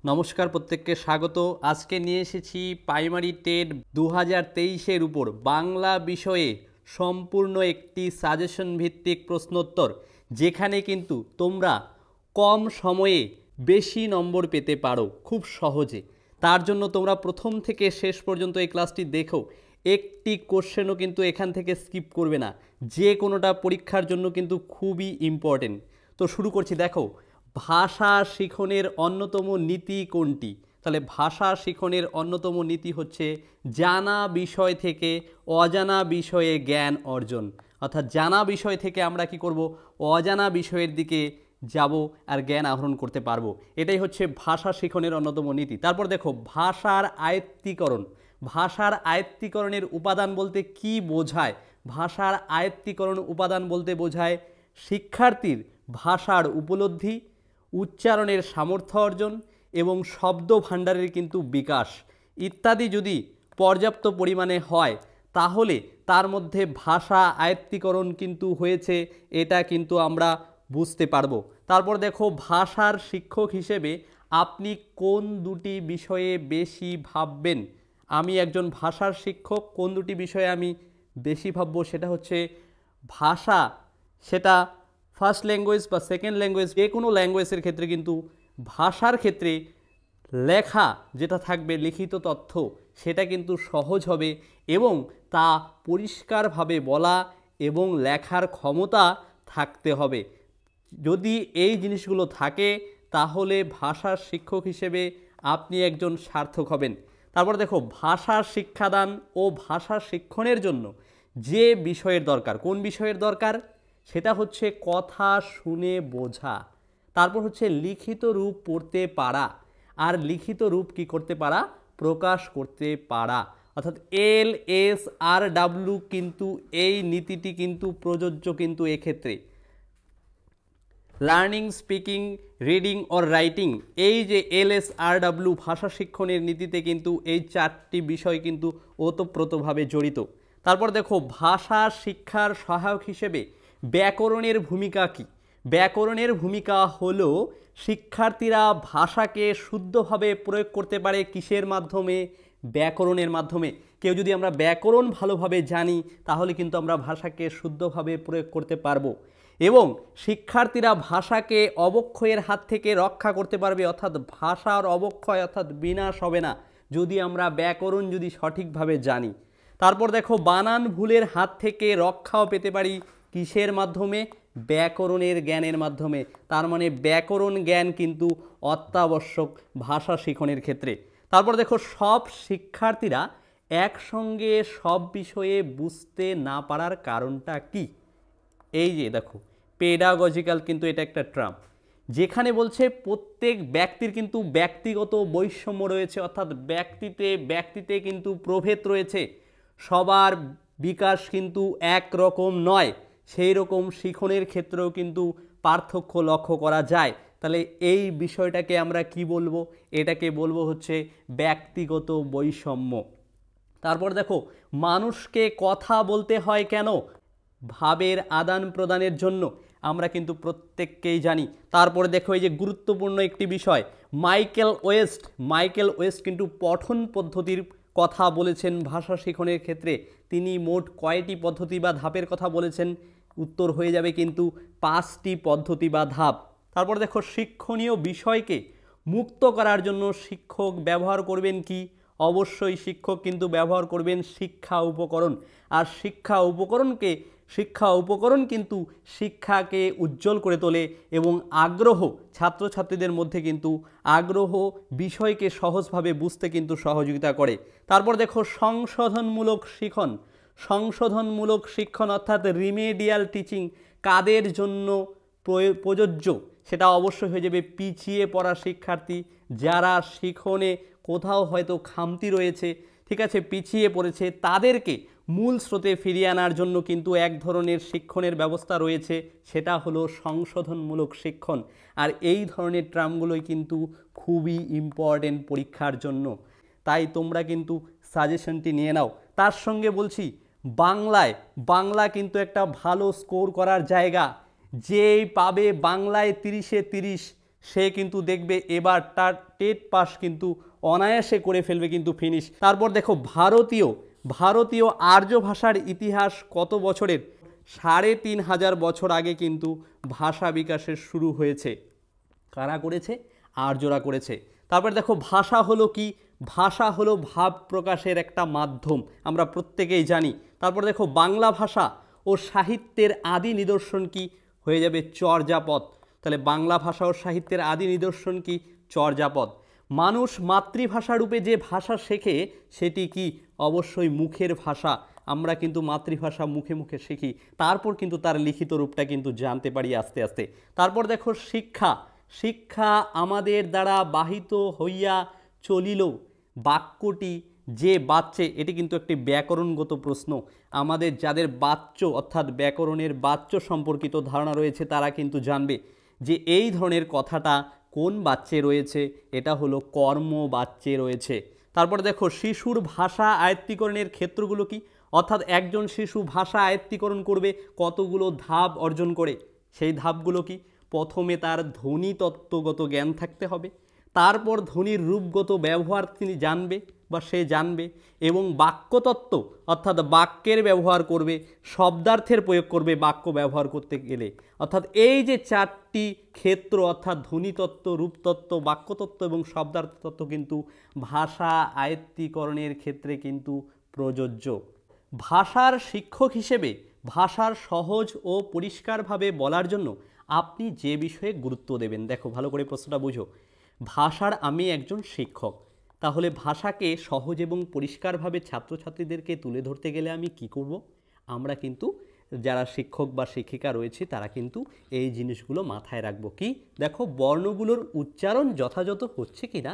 নমস্কার, প্রত্যেককে স্বাগত। আজকে নিয়ে এসেছি প্রাইমারি টেট 2023-এর উপর বাংলা বিষয়ে সম্পূর্ণ একটি সাজেশন ভিত্তিক প্রশ্নোত্তর, যেখানে কিন্তু তোমরা কম সময়ে বেশি নম্বর পেতে পারো খুব সহজে। তার জন্য তোমরা প্রথম থেকে শেষ পর্যন্ত এই ক্লাসটি দেখো, একটি কোশ্চেনও কিন্তু এখান থেকে স্কিপ করবে না। যে কোনোটা পরীক্ষার জন্য কিন্তু খুবই ইম্পর্টেন্ট। তো শুরু করছি। দেখো, ভাষা শিখনের অন্যতম নীতি কোনটি? তাহলে ভাষা শিখনের অন্যতম নীতি হচ্ছে জানা বিষয় থেকে অজানা বিষয়ে জ্ঞান অর্জন। অর্থাৎ জানা বিষয় থেকে আমরা কি করব, অজানা বিষয়ের দিকে যাব আর জ্ঞান আহরণ করতে পারবো। এটাই হচ্ছে ভাষা শিখনের অন্যতম নীতি। তারপর দেখো, ভাষার আয়ত্তীকরণ। ভাষার আয়ত্তীকরণের উপাদান বলতে কি বোঝায়? ভাষার আয়ত্তীকরণ উপাদান বলতে বোঝায় শিক্ষার্থীর ভাষার উপলব্ধি, উচ্চারণের সামর্থ্য অর্জন এবং শব্দ ভাণ্ডারের কিন্তু বিকাশ ইত্যাদি যদি পর্যাপ্ত পরিমাণে হয়, তাহলে তার মধ্যে ভাষা আয়ত্তীকরণ কিন্তু হয়েছে, এটা কিন্তু আমরা বুঝতে পারবো। তারপর দেখো, ভাষার শিক্ষক হিসেবে আপনি কোন দুটি বিষয়ে বেশি ভাববেন? আমি একজন ভাষার শিক্ষক, কোন দুটি বিষয়ে আমি বেশি ভাববো? সেটা হচ্ছে ভাষা, সেটা ফার্স্ট ল্যাঙ্গুয়েজ বা সেকেন্ড ল্যাঙ্গুয়েজ, যে কোনো ল্যাঙ্গুয়েজের ক্ষেত্রে কিন্তু ভাষার ক্ষেত্রে লেখা যেটা থাকবে, লিখিত তথ্য, সেটা কিন্তু সহজ হবে এবং তা পরিষ্কারভাবে বলা এবং লেখার ক্ষমতা থাকতে হবে। যদি এই জিনিসগুলো থাকে, তাহলে ভাষার শিক্ষক হিসেবে আপনি একজন সার্থক হবেন। তারপর দেখো, ভাষার শিক্ষাদান ও ভাষা শিক্ষণের জন্য যে বিষয়ের দরকার, কোন বিষয়ের দরকার? সেটা হচ্ছে কথা শুনে বোঝা। তারপর হচ্ছে লিখিত রূপ পড়তে পারা, আর লিখিত রূপ কি করতে পারা? প্রকাশ করতে পারা। অর্থাৎ LSRW কিন্তু এই নীতিটি কিন্তু প্রযোজ্য কিন্তু এক্ষেত্রে। Learning, speaking, reading or writing, এই যে LSRW ভাষা শিক্ষণের নীতিতে কিন্তু এই চারটি বিষয় কিন্তু ওতপ্রোতভাবে জড়িত। তারপর দেখো, ভাষা শিক্ষার সহায়ক হিসেবে ব্যাকরণের ভূমিকা কি? ব্যাকরণের ভূমিকা হলো শিক্ষার্থীরা ভাষাকে শুদ্ধভাবে প্রয়োগ করতে পারে কিসের মাধ্যমে? ব্যাকরণের মাধ্যমে। কেউ যদি আমরা ব্যাকরণ ভালোভাবে জানি, তাহলে কিন্তু আমরা ভাষাকে শুদ্ধভাবে প্রয়োগ করতে পারবো এবং শিক্ষার্থীরা ভাষাকে অবক্ষয়ের হাত থেকে রক্ষা করতে পারবে। অর্থাৎ ভাষার অবক্ষয় অর্থাৎ বিনাশ হবে না যদি আমরা ব্যাকরণ যদি সঠিকভাবে জানি। তারপর দেখো, বানান ভুলের হাত থেকে রক্ষাও পেতে পারি কিসের মাধ্যমে? ব্যাকরণের জ্ঞানের মাধ্যমে। তার মানে ব্যাকরণ জ্ঞান কিন্তু অত্যাবশ্যক ভাষা শিখনের ক্ষেত্রে। তারপর দেখো, সব শিক্ষার্থীরা একসঙ্গে সব বিষয়ে বুঝতে না পারার কারণটা কি? এই যে দেখো, পেডাগজিক্যাল কিন্তু এটা একটা ট্রাম, যেখানে বলছে প্রত্যেক ব্যক্তির কিন্তু ব্যক্তিগত বৈষম্য রয়েছে। অর্থাৎ ব্যক্তিতে কিন্তু প্রভেদ রয়েছে, সবার বিকাশ কিন্তু একরকম নয়। সেই রকম শিখনের ক্ষেত্রেও কিন্তু পার্থক্য লক্ষ্য করা যায়। তাহলে এই বিষয়টাকে আমরা কি বলবো? এটাকে বলবো হচ্ছে ব্যক্তিগত বৈষম্য। তারপর দেখো, মানুষকে কথা বলতে হয় কেন? ভাবের আদান প্রদানের জন্য, আমরা কিন্তু প্রত্যেককেই জানি। তারপরে দেখো, এই যে গুরুত্বপূর্ণ একটি বিষয়, মাইকেল ওয়েস্ট কিন্তু পঠন পদ্ধতির কথা বলেছেন ভাষা শিখনের ক্ষেত্রে। তিনি মোট কয়টি পদ্ধতি বা ধাপের কথা বলেছেন? উত্তর হয়ে যাবে কিন্তু 5টি পদ্ধতি বা ধাপ। তারপর দেখো, শিক্ষণীয় বিষয়কে মুক্ত করার জন্য শিক্ষক ব্যবহার করবেন কি? অবশ্যই শিক্ষক কিন্তু ব্যবহার করবেন শিক্ষা উপকরণ। আর শিক্ষা উপকরণ কিন্তু শিক্ষাকে উজ্জ্বল করে তোলে এবং আগ্রহ, ছাত্রছাত্রীদের মধ্যে কিন্তু আগ্রহ বিষয়কে সহজভাবে বুঝতে কিন্তু সহযোগিতা করে। তারপর দেখো, সংশোধনমূলক শিক্ষণ অর্থাৎ রিমেডিয়াল টিচিং কাদের জন্য প্রযোজ্য? সেটা অবশ্যই হয়ে যাবে পিছিয়ে পড়া শিক্ষার্থী, যারা শিখনে কোথাও হয়তো খামতি রয়েছে, ঠিক আছে, পিছিয়ে পড়েছে, তাদেরকে মূল স্রোতে ফিরিয়ে আনার জন্য কিন্তু এক ধরনের শিক্ষণের ব্যবস্থা রয়েছে, সেটা হলো সংশোধনমূলক শিক্ষণ। আর এই ধরনের ট্রামগুলোই কিন্তু খুবই ইম্পর্টেন্ট পরীক্ষার জন্য। তাই তোমরা কিন্তু সাজেশনটি নিয়ে নাও। তার সঙ্গে বলছি, বাংলা কিন্তু একটা ভালো স্কোর করার জায়গা। যেই পাবে বাংলায় 30-এ 30, সে কিন্তু দেখবে এবার তার টেট পাস কিন্তু অনায়াসে করে ফেলবে কিন্তু ফিনিশ। তারপর দেখো ভারতীয় আর্য ভাষার ইতিহাস কত বছরের? ৩,৫০০ বছর আগে কিন্তু ভাষা বিকাশের শুরু হয়েছে। কারা করেছে? আর্যরা করেছে। তারপর দেখো ভাষা হলো কি? ভাষা হলো ভাব প্রকাশের একটা মাধ্যম, আমরা প্রত্যেকেই জানি। তারপর দেখো বাংলা ভাষা ও সাহিত্যের আদি নিদর্শন কি? হয়ে যাবে চর্যাপদ। তাহলে বাংলা ভাষা ও সাহিত্যের আদি নিদর্শন কি? চর্যাপদ। মানুষ মাতৃভাষা রূপে যে ভাষা শেখে সেটি কি? অবশ্যই মুখের ভাষা। আমরা কিন্তু মাতৃভাষা মুখে মুখে শিখি, তারপর কিন্তু তার লিখিত রূপটা কিন্তু জানতে পারি আস্তে আস্তে। তারপর দেখো শিক্ষা আমাদের দ্বারা বাহিত হইয়া চলিল বাক্যটি যে বাচ্চে, এটি কিন্তু একটি ব্যাকরণগত প্রশ্ন। আমাদের যাদের বাচ্য অর্থাৎ ব্যাকরণের বাচ্য সম্পর্কিত ধারণা রয়েছে তারা কিন্তু জানবে যে এই ধরনের কথাটা কোন বাচ্চে রয়েছে, এটা হলো কর্ম বাচ্চে রয়েছে। তারপর দেখো শিশুর ভাষা আয়ত্তীকরণের ক্ষেত্রগুলো কি? অর্থাৎ একজন শিশু ভাষা আয়ত্তীকরণ করবে কতগুলো ধাপ অর্জন করে, সেই ধাপগুলো কি? প্রথমে তার ধ্বনি তত্ত্বগত জ্ঞান থাকতে হবে, তারপর ধ্বনির রূপগত ব্যবহার তিনি জানবে বা সে জানবে, এবং বাক্যতত্ত্ব অর্থাৎ বাক্যের ব্যবহার করবে, শব্দার্থের প্রয়োগ করবে বাক্য ব্যবহার করতে গেলে। অর্থাৎ এই যে 4টি ক্ষেত্র অর্থাৎ ধ্বনিতত্ত্ব, রূপতত্ত্ব, বাক্যতত্ত্ব এবং শব্দার্থতত্ত্ব কিন্তু ভাষা আয়ত্তীকরণের ক্ষেত্রে কিন্তু প্রযোজ্য। ভাষার শিক্ষক হিসেবে ভাষার সহজ ও পরিষ্কারভাবে বলার জন্য আপনি যে বিষয়ে গুরুত্ব দেবেন, দেখো ভালো করে প্রশ্নটা বুঝো। ভাষার আমি একজন শিক্ষক, তাহলে ভাষাকে সহজ এবং পরিষ্কারভাবে ছাত্রছাত্রীদেরকে তুলে ধরতে গেলে আমি কি করব? আমরা কিন্তু যারা শিক্ষক বা শিক্ষিকা রয়েছে তারা কিন্তু এই জিনিসগুলো মাথায় রাখবো। কি? দেখো বর্ণগুলোর উচ্চারণ যথাযথ হচ্ছে কি না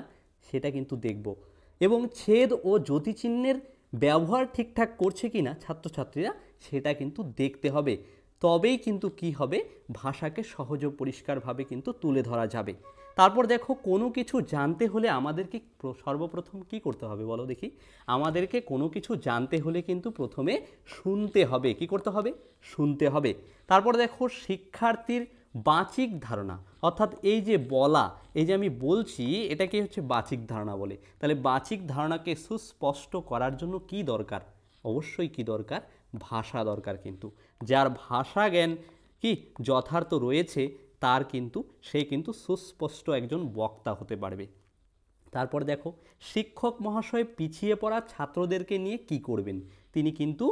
সেটা কিন্তু দেখব, এবং ছেদ ও যতিচিহ্নের ব্যবহার ঠিকঠাক করছে কি না ছাত্রছাত্রীরা সেটা কিন্তু দেখতে হবে। তবেই কিন্তু কি হবে? ভাষাকে সহজ ও পরিষ্কারভাবে কিন্তু তুলে ধরা যাবে। তারপর দেখো কোনো কিছু জানতে হলে আমাদেরকে সর্বপ্রথম কি করতে হবে বলো দেখি? আমাদেরকে কোনো কিছু জানতে হলে কিন্তু প্রথমে শুনতে হবে। কি করতে হবে? শুনতে হবে। তারপর দেখো শিক্ষার্থীর বাচিক ধারণা অর্থাৎ এই যে বলা, এই যে আমি বলছি এটাকে হচ্ছে বাচিক ধারণা বলে। তাহলে বাচিক ধারণাকে সুস্পষ্ট করার জন্য কি দরকার? অবশ্যই কি দরকার? ভাষা দরকার। কিন্তু যার ভাষা জ্ঞান কি যথার্থ রয়েছে তার কিন্তু সে কিন্তু সুস্পষ্ট একজন বক্তা হতে পারবে। তারপর দেখো শিক্ষক মহাশয় পিছিয়ে পড়া ছাত্রদেরকে নিয়ে কি করবেন? তিনি কিন্তু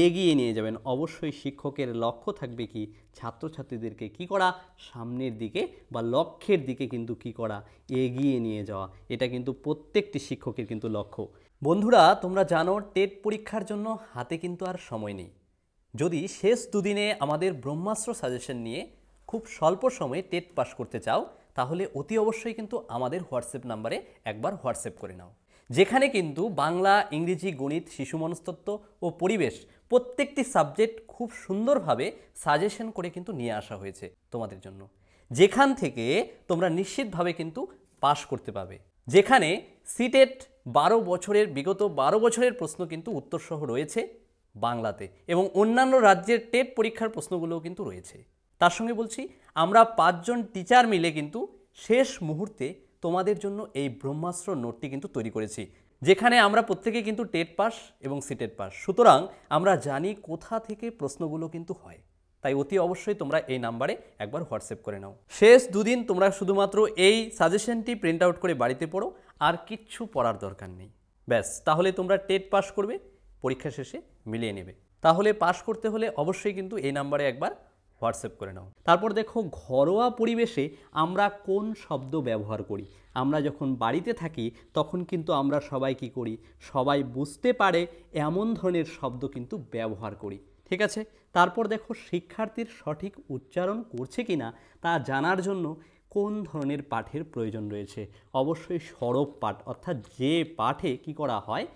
এগিয়ে নিয়ে যাবেন। অবশ্যই শিক্ষকের লক্ষ্য থাকবে কি? ছাত্রছাত্রীদেরকে কি করা? সামনের দিকে বা লক্ষ্যের দিকে কিন্তু কি করা? এগিয়ে নিয়ে যাওয়া। এটা কিন্তু প্রত্যেকটি শিক্ষকের কিন্তু লক্ষ্য। বন্ধুরা তোমরা জানো টেট পরীক্ষার জন্য হাতে কিন্তু আর সময় নেই। যদি শেষ দুদিনে আমাদের ব্রহ্মাস্ত্র সাজেশন নিয়ে খুব স্বল্প সময়ে টেট পাস করতে চাও তাহলে অতি অবশ্যই কিন্তু আমাদের হোয়াটসঅ্যাপ নাম্বারে একবার হোয়াটসঅ্যাপ করে নাও, যেখানে কিন্তু বাংলা, ইংরেজি, গণিত, শিশু মনস্তত্ত্ব ও পরিবেশ প্রত্যেকটি সাবজেক্ট খুব সুন্দরভাবে সাজেশন করে কিন্তু নিয়ে আসা হয়েছে তোমাদের জন্য, যেখান থেকে তোমরা নিশ্চিতভাবে কিন্তু পাস করতে পারবে। যেখানে সিটেট বিগত 12 বছরের প্রশ্ন কিন্তু উত্তরসহ রয়েছে বাংলাতে, এবং অন্যান্য রাজ্যের টেট পরীক্ষার প্রশ্নগুলোও কিন্তু রয়েছে। তার সঙ্গে বলছি আমরা 5 জন টিচার মিলে কিন্তু শেষ মুহূর্তে তোমাদের জন্য এই ব্রহ্মাস্ত্র নোটটি কিন্তু তৈরি করেছি, যেখানে আমরা প্রত্যেকে কিন্তু টেট পাস এবং সিটেট পাস। সুতরাং আমরা জানি কোথা থেকে প্রশ্নগুলো কিন্তু হয়, তাই অতি অবশ্যই তোমরা এই নাম্বারে একবার হোয়াটসঅ্যাপ করে নাও। শেষ দুদিন তোমরা শুধুমাত্র এই সাজেশনটি প্রিন্ট আউট করে বাড়িতে পড়ো, আর কিচ্ছু পড়ার দরকার নেই। ব্যাস, তাহলে তোমরা টেট পাস করবে, পরীক্ষা শেষে মিলিয়ে নেবে। তাহলে পাস করতে হলে অবশ্যই কিন্তু এই নাম্বারে একবার হোয়াটসঅ্যাপ করে নাও। তারপর দেখো ঘরোয়া পরিবেশে আমরা কোন শব্দ ব্যবহার করি? আমরা যখন বাড়িতে থাকি তখন কিন্তু আমরা সবাই কি করি? সবাই বুঝতে পারে এমন ধরনের শব্দ কিন্তু ব্যবহার করি। ঠিক আছে? তারপর দেখো শিক্ষার্থীর সঠিক উচ্চারণ করছে কিনা তা জানার জন্য কোন ধরনের পাঠের প্রয়োজন রয়েছে? অবশ্যই সরব পাঠ, অর্থাৎ যে পাঠে কি করা হয়,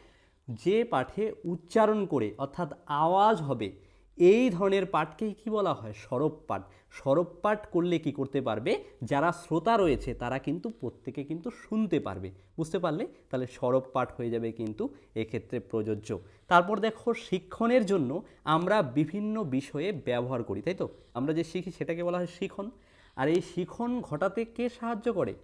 যে পাঠে উচ্চারণ করে অর্থাৎ আওয়াজ হবে এই ধরনের পাঠকেই কি বলা হয়? সরব পাঠ। সরব পাঠ করলে কি করতে পারবে? যারা শ্রোতা রয়েছে তারা কিন্তু প্রত্যেকে কিন্তু শুনতে পারবে। বুঝতে পারলে? তাহলে সরব পাঠ হয়ে যাবে কিন্তু এক্ষেত্রে প্রযোজ্য। তারপর দেখো শিক্ষণের জন্য আমরা বিভিন্ন বিষয়ে ব্যবহার করি, তাই তো? আমরা যে শিখি সেটাকে বলা হয় শিখন। আর এই শিখন ঘটাতে কে সাহায্য করে?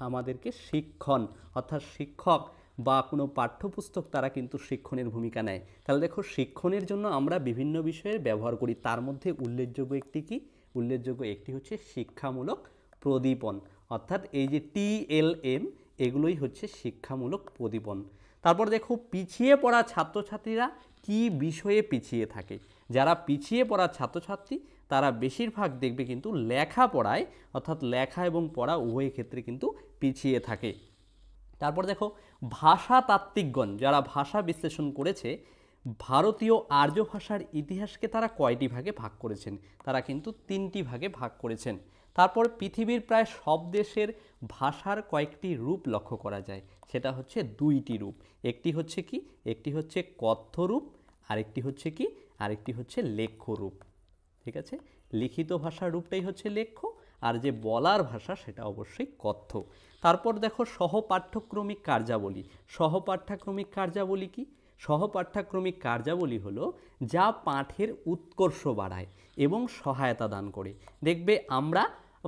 আমাদেরকে শিক্ষণ, অর্থাৎ শিক্ষক বা কোনো পাঠ্যপুস্তক তারা কিন্তু শিক্ষণের ভূমিকা নেয়। তাহলে দেখো, শিক্ষণের জন্য আমরা বিভিন্ন বিষয়ে ব্যবহার করি, তার মধ্যে উল্লেখযোগ্য একটি কি? উল্লেখযোগ্য একটি হচ্ছে শিক্ষামূলক প্রদীপন, অর্থাৎ এই যে TLM, এগুলোই হচ্ছে শিক্ষামূলক প্রদীপন। তারপর দেখো, পিছিয়ে পড়া ছাত্রছাত্রীরা কি বিষয়ে পিছিয়ে থাকে? যারা পিছিয়ে পড়া ছাত্রছাত্রী তারা বেশিরভাগ দেখবে কিন্তু লেখাপড়ায়, অর্থাৎ লেখা এবং পড়া উভয় ক্ষেত্রে কিন্তু পিছিয়ে থাকে। তারপর দেখো, ভাষাতাত্ত্বিকগণ যারা ভাষা বিশ্লেষণ করেছে, ভারতীয় আর্য ভাষার ইতিহাসকে তারা কয়টি ভাগে ভাগ করেছেন? তারা কিন্তু 3টি ভাগে ভাগ করেছেন। তারপর পৃথিবীর প্রায় সব দেশের ভাষার কয়েকটি রূপ লক্ষ্য করা যায়, সেটা হচ্ছে 2টি রূপ। একটি হচ্ছে কি? একটি হচ্ছে কথ্য রূপ, আরেকটি হচ্ছে কি? আরেকটি হচ্ছে লেখ্য রূপ। ঠিক আছে, লিখিত ভাষার রূপটাই হচ্ছে লেখ্য, আর যে বলার ভাষা সেটা অবশ্যই কথ্য। তারপর দেখো, সহপাঠ্যক্রমিক কার্যাবলী। সহপাঠ্যক্রমিক কার্যাবলী কি? সহপাঠ্যক্রমিক কার্যাবলী হলো যা পাঠের উৎকর্ষ বাড়ায় এবং সহায়তা দান করে। দেখবে আমরা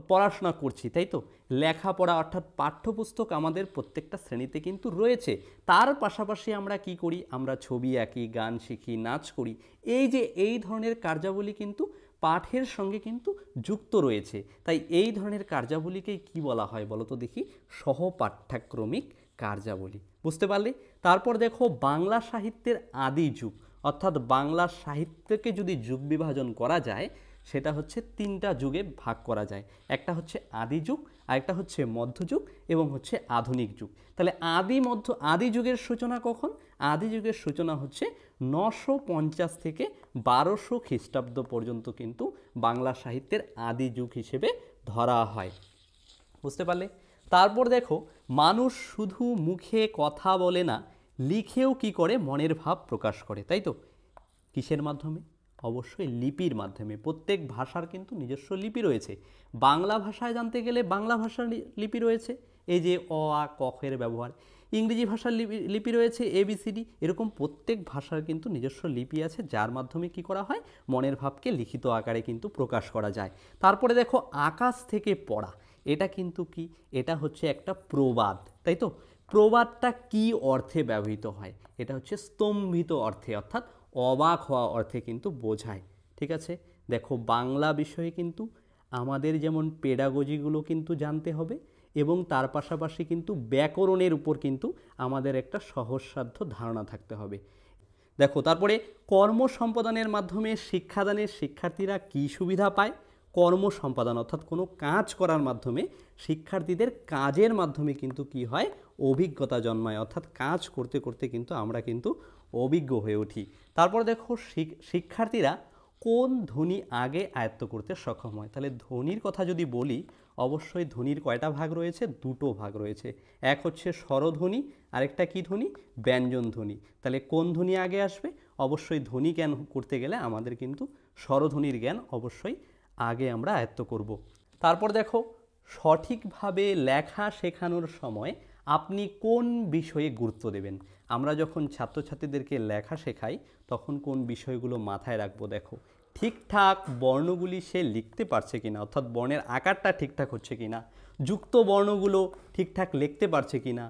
পড়াশোনা করছি, তাই তো, লেখাপড়া অর্থাৎ পাঠ্যপুস্তক আমাদের প্রত্যেকটা শ্রেণীতে কিন্তু রয়েছে, তার পাশাপাশি আমরা কি করি? আমরা ছবি আঁকি, গান শিখি, নাচ করি। এই যে এই ধরনের কার্যাবলী কিন্তু পাঠের সঙ্গে কিন্তু যুক্ত রয়েছে, তাই এই ধরনের কার্যাবলীকেই কি বলা হয় বলো তো দেখি? সহপাঠ্যক্রমিক কার্যাবলী। বুঝতে পারলে? তারপর দেখো, বাংলা সাহিত্যের আদি যুগ, অর্থাৎ বাংলা সাহিত্যকে যদি যুগ বিভাজন করা যায়, সেটা হচ্ছে 3টা যুগে ভাগ করা যায়। একটা হচ্ছে আদি যুগ, আরেকটা হচ্ছে মধ্যযুগ এবং হচ্ছে আধুনিক যুগ। তাহলে আদি যুগের সূচনা কখন? আদি যুগের সূচনা হচ্ছে 950 থেকে 1200 খ্রিস্টাব্দ পর্যন্ত কিন্তু বাংলা সাহিত্যের আদি যুগ হিসেবে ধরা হয়। বুঝতে পারলে? তারপর দেখো, মানুষ শুধু মুখে কথা বলে না, লিখেও কি করে? মনের ভাব প্রকাশ করে, তাই তো। কিসের মাধ্যমে? অবশ্যই লিপির মাধ্যমে। প্রত্যেক ভাষার কিন্তু নিজস্ব লিপি রয়েছে। বাংলা ভাষায় জানতে গেলে বাংলা ভাষার লিপি রয়েছে, এই যে অ আ ক খ এর ব্যবহার। ইংরেজি ভাষার লিপি রয়েছে ABCD। এরকম প্রত্যেক ভাষার কিন্তু নিজস্ব লিপি আছে, যার মাধ্যমে কি করা হয়? মনের ভাবকে লিখিত আকারে কিন্তু প্রকাশ করা যায়। তারপরে দেখো, আকাশ থেকে পড়া, এটা কিন্তু কি? এটা হচ্ছে একটা প্রবাদ, তাই তো। প্রবাদটা কি অর্থে ব্যবহৃত হয়? এটা হচ্ছে স্তম্ভিত অর্থে, অর্থাৎ অবাক হওয়া অর্থে কিন্তু বোঝায়। ঠিক আছে, দেখো, বাংলা বিষয়ে কিন্তু আমাদের যেমন পেডাগজিগুলো কিন্তু জানতে হবে, এবং তার পাশাপাশি কিন্তু ব্যাকরণের উপর কিন্তু আমাদের একটা সহজসাধ্য ধারণা থাকতে হবে। দেখো, তারপরে কর্ম সম্পাদনের মাধ্যমে শিক্ষাদানের শিক্ষার্থীরা কি সুবিধা পায়? কর্ম সম্পাদন অর্থাৎ কোনো কাজ করার মাধ্যমে শিক্ষার্থীদের কাজের মাধ্যমে কিন্তু কি হয়? অভিজ্ঞতা জন্মায়, অর্থাৎ কাজ করতে করতে কিন্তু আমরা কিন্তু অভিজ্ঞ হয়ে উঠি। তারপর দেখো, শিক্ষার্থীরা কোন ধ্বনি আগে আয়ত্ত করতে সক্ষম হয়? তাহলে ধ্বনির কথা যদি বলি, অবশ্যই ধ্বনির কয়টা ভাগ রয়েছে? 2টো ভাগ রয়েছে। এক হচ্ছে স্বরধ্বনি, আরেকটা কি ধ্বনি? ব্যঞ্জন ধ্বনি। তাহলে কোন ধ্বনি আগে আসবে? অবশ্যই ধ্বনি জ্ঞান করতে গেলে আমাদের কিন্তু স্বরধ্বনির জ্ঞান অবশ্যই আগে আমরা আয়ত্ত করব। তারপর দেখো, সঠিকভাবে লেখা শেখানোর সময় আপনি কোন বিষয়ে গুরুত্ব দেবেন? আমরা যখন ছাত্রছাত্রীদেরকে লেখা শেখাই তখন কোন বিষয়গুলো মাথায় রাখবো? দেখো, ঠিকঠাক বর্ণগুলি সে লিখতে পারছে কিনা, অর্থাৎ বর্ণের আকারটা ঠিকঠাক হচ্ছে কিনা, যুক্ত বর্ণগুলো ঠিকঠাক লিখতে পারছে কিনা,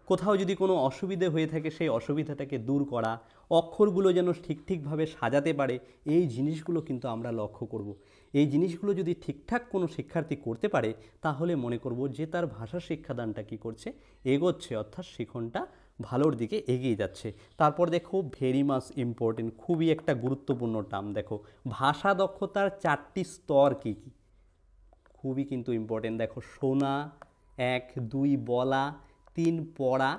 কোথাও যদি কোনো অসুবিধে হয়ে থাকে সেই অসুবিধাটাকে দূর করা, অক্ষরগুলো যেন ঠিকভাবে সাজাতে পারে, এই জিনিসগুলো কিন্তু আমরা লক্ষ্য করব। এই জিনিসগুলো যদি ঠিকঠাক কোনো শিক্ষার্থী করতে পারে, তাহলে মনে করব যে তার ভাষা শিক্ষাদানটা কি করছে? এগোচ্ছে, অর্থাৎ শিখনটা ভালোর দিকে এগিয়ে যাচ্ছে। তারপর দেখো, ভেরি মাচ ইম্পর্টেন্ট, খুবই একটা গুরুত্বপূর্ণ টার্ম। দেখো, ভাষা দক্ষতার 4টি স্তর কি কি? খুবই কিন্তু ইম্পর্টেন্ট। দেখো, শোনা, 1, 2 বলা, 3 পড়া,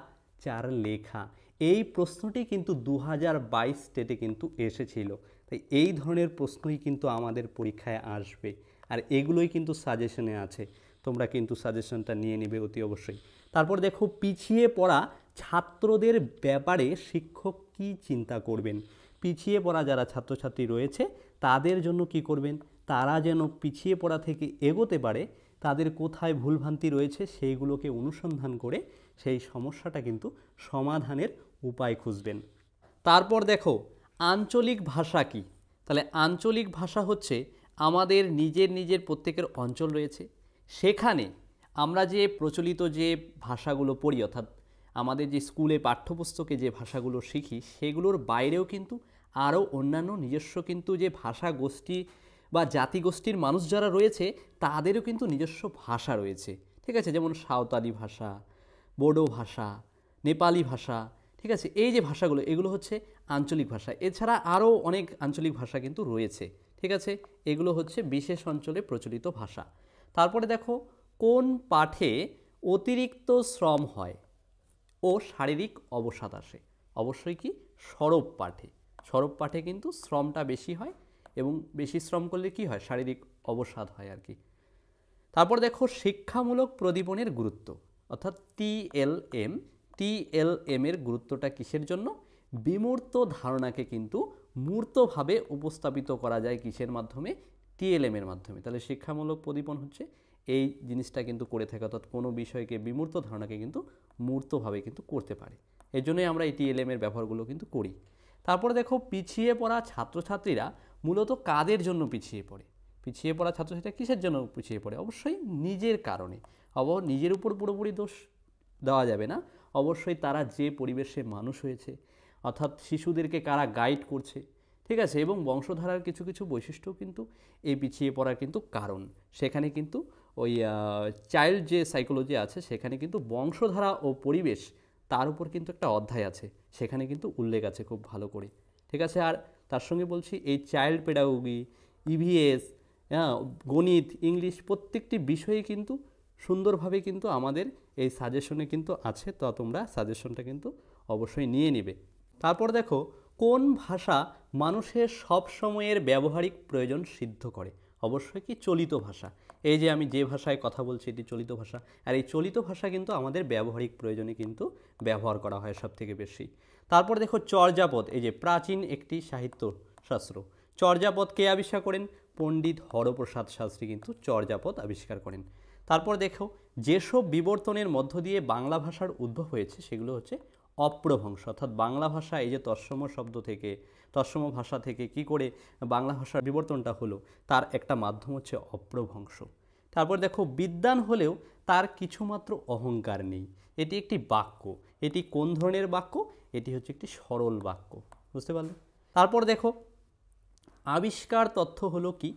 4 লেখা। এই প্রশ্নটি কিন্তু 2022 স্টেটে কিন্তু এসেছিল, তাই এই ধরনের প্রশ্নই কিন্তু আমাদের পরীক্ষায় আসবে, আর এগুলোই কিন্তু সাজেশনে আছে। তোমরা কিন্তু সাজেশনটা নিয়ে নেবে অতি অবশ্যই। তারপর দেখো, পিছিয়ে পড়া ছাত্রদের ব্যাপারে শিক্ষক কি চিন্তা করবেন? পিছিয়ে পড়া যারা ছাত্রছাত্রী রয়েছে তাদের জন্য কি করবেন? তারা যেন পিছিয়ে পড়া থেকে এগোতে পারে, তাদের কোথায় ভুলভ্রান্তি রয়েছে সেইগুলোকে অনুসন্ধান করে সেই সমস্যাটা কিন্তু সমাধানের উপায় খুঁজবেন। তারপর দেখো, আঞ্চলিক ভাষা কি? তাহলে আঞ্চলিক ভাষা হচ্ছে আমাদের নিজের প্রত্যেকের অঞ্চল রয়েছে, সেখানে আমরা যে প্রচলিত যে ভাষাগুলো পড়ি, অর্থাৎ আমাদের যে স্কুলে পাঠ্যপুস্তকে যে ভাষাগুলো শিখি, সেগুলোর বাইরেও কিন্তু আরও অন্যান্য নিজস্ব কিন্তু যে ভাষা গোষ্ঠী বা জাতিগোষ্ঠীর মানুষ যারা রয়েছে, তাদেরও কিন্তু নিজস্ব ভাষা রয়েছে। ঠিক আছে, যেমন সাঁওতালি ভাষা, বোডো ভাষা, নেপালি ভাষা। ঠিক আছে, এই যে ভাষাগুলো, এগুলো হচ্ছে আঞ্চলিক ভাষা। এছাড়া আরও অনেক আঞ্চলিক ভাষা কিন্তু রয়েছে। ঠিক আছে, এগুলো হচ্ছে বিশেষ অঞ্চলে প্রচলিত ভাষা। তারপরে দেখো, কোন পাঠে অতিরিক্ত শ্রম হয় ও শারীরিক অবসাদ আসে? অবশ্যই কি সরব পাঠে। সরব পাঠে কিন্তু শ্রমটা বেশি হয়, এবং বেশি শ্রম করলে কি হয়, শারীরিক অবসাদ হয় আর কি। তারপর দেখো, শিক্ষামূলক প্রদীপনের গুরুত্ব, অর্থাৎ টিএলএম। টিএলএম এর গুরুত্বটা কিসের জন্য? বিমূর্ত ধারণাকে কিন্তু মূর্তভাবে উপস্থাপিত করা যায় কিসের মাধ্যমে? টিএলএম এর মাধ্যমে। তাহলে শিক্ষামূলক প্রদীপন হচ্ছে এই জিনিসটা কিন্তু করে থাকে, অর্থাৎ কোনো বিষয়কে, বিমূর্ত ধারণাকে কিন্তু মূর্তভাবে কিন্তু করতে পারে। এই জন্যই আমরা এই টিএলএম এর ব্যবহারগুলো কিন্তু করি। তারপরে দেখো, পিছিয়ে পড়া ছাত্রছাত্রীরা মূলত কাদের জন্য পিছিয়ে পড়ে? পিছিয়ে পড়া ছাত্রছাত্রীরা কিসের জন্য পিছিয়ে পড়ে? অবশ্যই নিজের কারণে। নিজের উপর পুরোপুরি দোষ দেওয়া যাবে না, অবশ্যই তারা যে পরিবেশে মানুষ হয়েছে, অর্থাৎ শিশুদেরকে কারা গাইড করছে, ঠিক আছে, এবং বংশধারার কিছু কিছু বৈশিষ্ট্য কিন্তু এই পিছিয়ে পড়ার কিন্তু কারণ। সেখানে কিন্তু ওই চাইল্ড যে সাইকোলজি আছে, সেখানে কিন্তু বংশধারা ও পরিবেশ, তার উপর কিন্তু একটা অধ্যায় আছে, সেখানে কিন্তু উল্লেখ আছে খুব ভালো করে। ঠিক আছে, আর তার সঙ্গে বলছি এই চাইল্ড পেডাগোগি, ইভিএস, হ্যাঁ, গণিত, ইংলিশ, প্রত্যেকটি বিষয়ে কিন্তু সুন্দরভাবে কিন্তু আমাদের এই সাজেশনে কিন্তু আছে। তো তোমরা সাজেশনটা কিন্তু অবশ্যই নিয়ে নিবে। তারপর দেখো, কোন ভাষা মানুষের সব সময়ের ব্যবহারিক প্রয়োজন সিদ্ধ করে? অবশ্যই কি চলিত ভাষা। এই যে আমি যে ভাষায় কথা বলছি, এটি চলিত ভাষা, আর এই চলিত ভাষা কিন্তু আমাদের ব্যবহারিক প্রয়োজনে কিন্তু ব্যবহার করা হয় সব থেকে বেশি। তারপর দেখো, চর্যাপদ, এই যে প্রাচীন একটি সাহিত্য শাস্ত্র। চর্যাপদ কে আবিষ্কার করেন? পণ্ডিত হরপ্রসাদ শাস্ত্রী কিন্তু চর্যাপদ আবিষ্কার করেন। তারপর দেখো, যেসব বিবর্তনের মধ্য দিয়ে বাংলা ভাষার উদ্ভব হয়েছে সেগুলো হচ্ছে অপ্রভ্রংশ, অর্থাৎ বাংলা ভাষা এই যে তৎসম শব্দ থেকে, তৎসম ভাষা থেকে কি করে বাংলা ভাষার বিবর্তনটা হলো, তার একটা মাধ্যম হচ্ছে অপ্রভ্রংশ। তারপর দেখো, বিদ্বান হলেও তার কিছুমাত্র অহংকার নেই, এটি একটি বাক্য। এটি কোন ধরনের বাক্য? এটি হচ্ছে একটি সরল বাক্য। বুঝতে পারলে? তারপর দেখো, আবিষ্কার তথ্য হলো কি?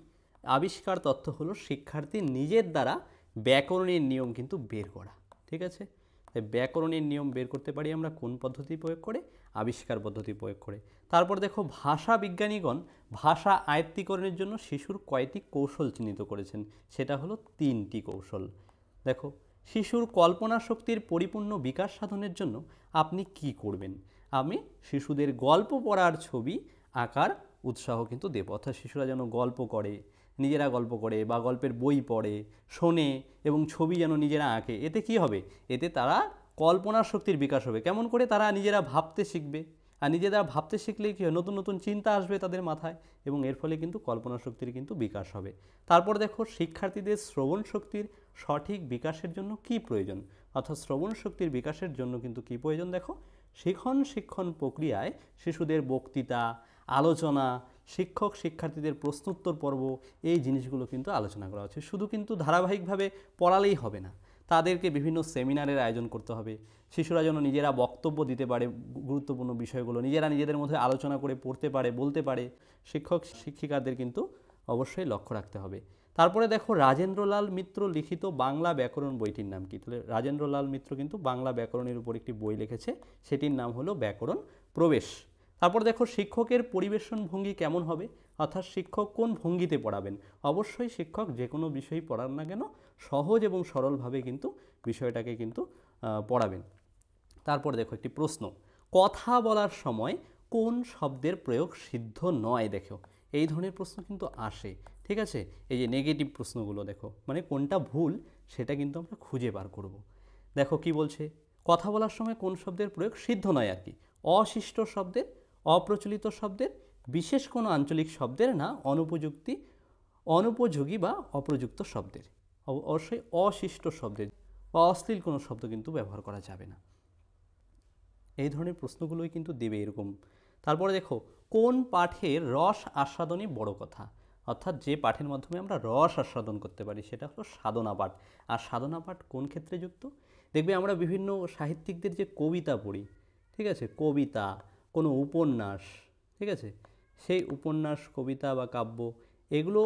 আবিষ্কার তথ্য হলো শিক্ষার্থী নিজের দ্বারা ব্যাকরণের নিয়ম কিন্তু বের করা। ঠিক আছে, তাই ব্যাকরণের নিয়ম বের করতে পারি আমরা কোন পদ্ধতি প্রয়োগ করে? আবিষ্কার পদ্ধতি প্রয়োগ করে। তারপর দেখো, ভাষা বিজ্ঞানীগণ ভাষা আয়ত্তীকরণের জন্য শিশুর কয়টি কৌশল চিহ্নিত করেছেন? সেটা হলো 3টি কৌশল। দেখো, শিশুর কল্পনা শক্তির পরিপূর্ণ বিকাশ সাধনের জন্য আপনি কি করবেন? আমি শিশুদের গল্প পড়ার ছবি আঁকার উৎসাহ কিন্তু দেব, অর্থাৎ শিশুরা যেন গল্প করে, নিজেরা গল্প করে বা গল্পের বই পড়ে, শোনে এবং ছবি যেন নিজেরা আঁকে। এতে কি হবে? এতে তারা কল্পনার শক্তির বিকাশ হবে। কেমন করে? তারা নিজেরা ভাবতে শিখবে, আর নিজেরা ভাবতে শিখলেই কী হয়, নতুন নতুন চিন্তা আসবে তাদের মাথায়, এবং এর ফলে কিন্তু কল্পনা শক্তির কিন্তু বিকাশ হবে। তারপর দেখো, শিক্ষার্থীদের শ্রবণ শক্তির সঠিক বিকাশের জন্য কি প্রয়োজন? অর্থাৎ শ্রবণ শক্তির বিকাশের জন্য কিন্তু কি প্রয়োজন? দেখো, শিক্ষণ প্রক্রিয়ায় শিশুদের বক্তৃতা, আলোচনা, শিক্ষক শিক্ষার্থীদের প্রশ্নোত্তর পর্ব, এই জিনিসগুলো কিন্তু আলোচনা করা হচ্ছে। শুধু কিন্তু ধারাবাহিকভাবে পড়ালেই হবে না, তাদেরকে বিভিন্ন সেমিনারের আয়োজন করতে হবে। শিশুরা যেন নিজেরা বক্তব্য দিতে পারে, গুরুত্বপূর্ণ বিষয়গুলো নিজেরা নিজেদের মধ্যে আলোচনা করে পড়তে পারে, বলতে পারে। শিক্ষক শিক্ষিকাদের কিন্তু অবশ্যই লক্ষ্য রাখতে হবে। তারপরে দেখো, রাজেন্দ্রলাল মিত্র লিখিত বাংলা ব্যাকরণ বইটির নাম কি? তাহলে রাজেন্দ্রলাল মিত্র কিন্তু বাংলা ব্যাকরণের উপর একটি বই লিখেছে, সেটির নাম হলো ব্যাকরণ প্রবেশ। তারপর দেখো, শিক্ষকের পরিবেশন ভঙ্গি কেমন হবে? অর্থাৎ শিক্ষক কোন ভঙ্গিতে পড়াবেন? অবশ্যই শিক্ষক যে কোনো বিষয়ই পড়ান না কেন, সহজ এবং সরলভাবে কিন্তু বিষয়টাকে কিন্তু পড়াবেন। তারপর দেখো, একটি প্রশ্ন, কথা বলার সময় কোন শব্দের প্রয়োগ সিদ্ধ নয়? দেখো, এই ধরনের প্রশ্ন কিন্তু আসে। ঠিক আছে, এই যে নেগেটিভ প্রশ্নগুলো দেখো, মানে কোনটা ভুল সেটা কিন্তু আমরা খুঁজে বার করব। দেখো কি বলছে, কথা বলার সময় কোন শব্দের প্রয়োগ সিদ্ধ নয় আর কি? অশিষ্ট শব্দের, অপ্রচলিত শব্দের, বিশেষ কোনো আঞ্চলিক শব্দের, না অনুপযোগী বা অপ্রযুক্ত শব্দের। অবশ্যই অশিষ্ট শব্দের বা অশ্লীল কোনো শব্দ কিন্তু ব্যবহার করা যাবে না। এই ধরনের প্রশ্নগুলোই কিন্তু দেবে এরকম। তারপরে দেখো, কোন পাঠের রস আস্বাদনই বড় কথা? অর্থাৎ যে পাঠের মাধ্যমে আমরা রস আস্বাদন করতে পারি সেটা হলো সাধনা পাঠ। আর সাধনা পাঠ কোন ক্ষেত্রে যুক্ত? দেখবে আমরা বিভিন্ন সাহিত্যিকদের যে কবিতা পড়ি, ঠিক আছে, কবিতা, কোনো উপন্যাস, ঠিক আছে, সেই উপন্যাস, কবিতা বা কাব্য এগুলো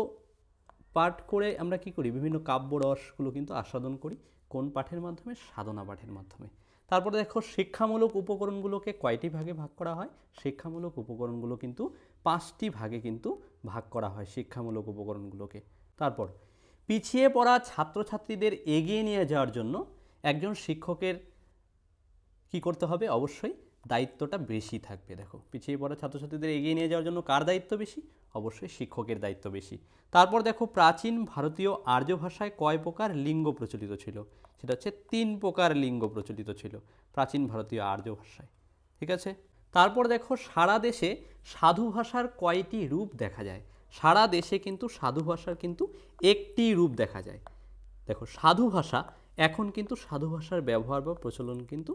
পাঠ করে আমরা কি করি, বিভিন্ন কাব্য রসগুলো কিন্তু আস্বাদন করি কোন পাঠের মাধ্যমে? সাধনা পাঠের মাধ্যমে। তারপরে দেখো শিক্ষামূলক উপকরণগুলোকে কয়টি ভাগে ভাগ করা হয়? শিক্ষামূলক উপকরণগুলো কিন্তু 5টি ভাগে কিন্তু ভাগ করা হয় শিক্ষামূলক উপকরণগুলোকে। তারপর পিছিয়ে পড়া ছাত্রছাত্রীদের এগিয়ে নিয়ে যাওয়ার জন্য একজন শিক্ষকের কি করতে হবে? অবশ্যই দায়িত্বটা বেশি থাকবে। দেখো পিছিয়ে পড়া ছাত্রছাত্রীদের এগিয়ে নিয়ে যাওয়ার জন্য কার দায়িত্ব বেশি? অবশ্যই শিক্ষকের দায়িত্ব বেশি। তারপর দেখো প্রাচীন ভারতীয় আর্য ভাষায় কয় প্রকার লিঙ্গ প্রচলিত ছিল? সেটা হচ্ছে 3 প্রকার লিঙ্গ প্রচলিত ছিল প্রাচীন ভারতীয় আর্য ভাষায়, ঠিক আছে। তারপর দেখো সারা দেশে সাধু ভাষার কয়টি রূপ দেখা যায়? সারা দেশে কিন্তু সাধু ভাষার কিন্তু একটি রূপ দেখা যায়। দেখো সাধু ভাষা এখন কিন্তু সাধু ভাষার ব্যবহার বা প্রচলন কিন্তু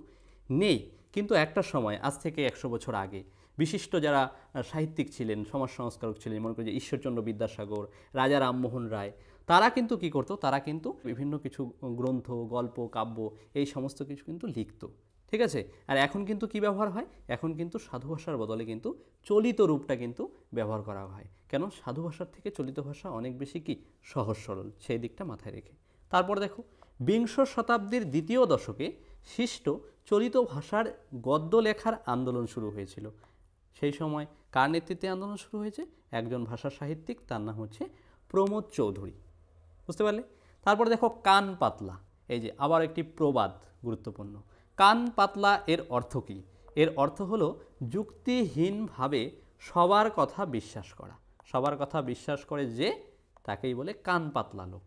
নেই, কিন্তু একটা সময় আজ থেকে 100 বছর আগে বিশিষ্ট যারা সাহিত্যিক ছিলেন, সমাজ সংস্কারক ছিলেন, মনে করি যে ঈশ্বরচন্দ্র বিদ্যাসাগর, রাজা রামমোহন রায়, তারা কিন্তু কি করতো? তারা কিন্তু বিভিন্ন কিছু গ্রন্থ, গল্প, কাব্য এই সমস্ত কিছু কিন্তু লিখতো, ঠিক আছে। আর এখন কিন্তু কি ব্যবহার হয়? এখন কিন্তু সাধু ভাষার বদলে কিন্তু চলিত রূপটা কিন্তু ব্যবহার করা হয়। কেন? সাধু ভাষার থেকে চলিত ভাষা অনেক বেশি কি সহজ সরল, সেই দিকটা মাথায় রেখে। তারপর দেখো বিংশ শতাব্দীর দ্বিতীয় দশকে সৃষ্ট চলিত ভাষার গদ্য লেখার আন্দোলন শুরু হয়েছিল। সেই সময় কার নেতৃত্বে আন্দোলন শুরু হয়েছে? একজন ভাষা সাহিত্যিক, তার নাম হচ্ছে প্রমোদ চৌধুরী, বুঝতে পারলে। তারপর দেখো কান পাতলা, এই যে আবার একটি প্রবাদ, গুরুত্বপূর্ণ। কান পাতলা এর অর্থ কী? এর অর্থ হলো যুক্তিহীনভাবে সবার কথা বিশ্বাস করা। সবার কথা বিশ্বাস করে যে, তাকেই বলে কান পাতলা লোক।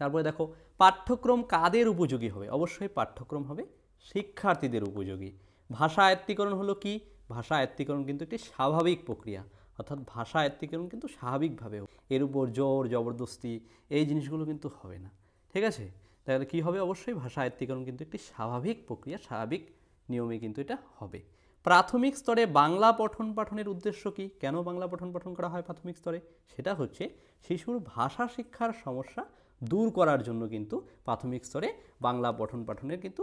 তারপরে দেখো পাঠ্যক্রম কাদের উপযোগী হবে? অবশ্যই পাঠ্যক্রম হবে শিক্ষার্থীদের উপযোগী। ভাষা আয়ত্তীকরণ হলো কি? ভাষা আয়ত্তীকরণ কিন্তু একটি স্বাভাবিক প্রক্রিয়া, অর্থাৎ ভাষা আয়ত্তীকরণ কিন্তু স্বাভাবিকভাবে, এর উপর জোর জবরদস্তি এই জিনিসগুলো কিন্তু হবে না, ঠিক আছে। তাহলে কী হবে? অবশ্যই ভাষা আয়ত্তীকরণ কিন্তু একটি স্বাভাবিক প্রক্রিয়া, স্বাভাবিক নিয়মে কিন্তু এটা হবে। প্রাথমিক স্তরে বাংলা পঠন পাঠনের উদ্দেশ্য কি? কেন বাংলা পঠন পাঠন করা হয় প্রাথমিক স্তরে? সেটা হচ্ছে শিশুর ভাষা শিক্ষার সমস্যা দূর করার জন্য কিন্তু প্রাথমিক স্তরে বাংলা পঠন পাঠনের কিন্তু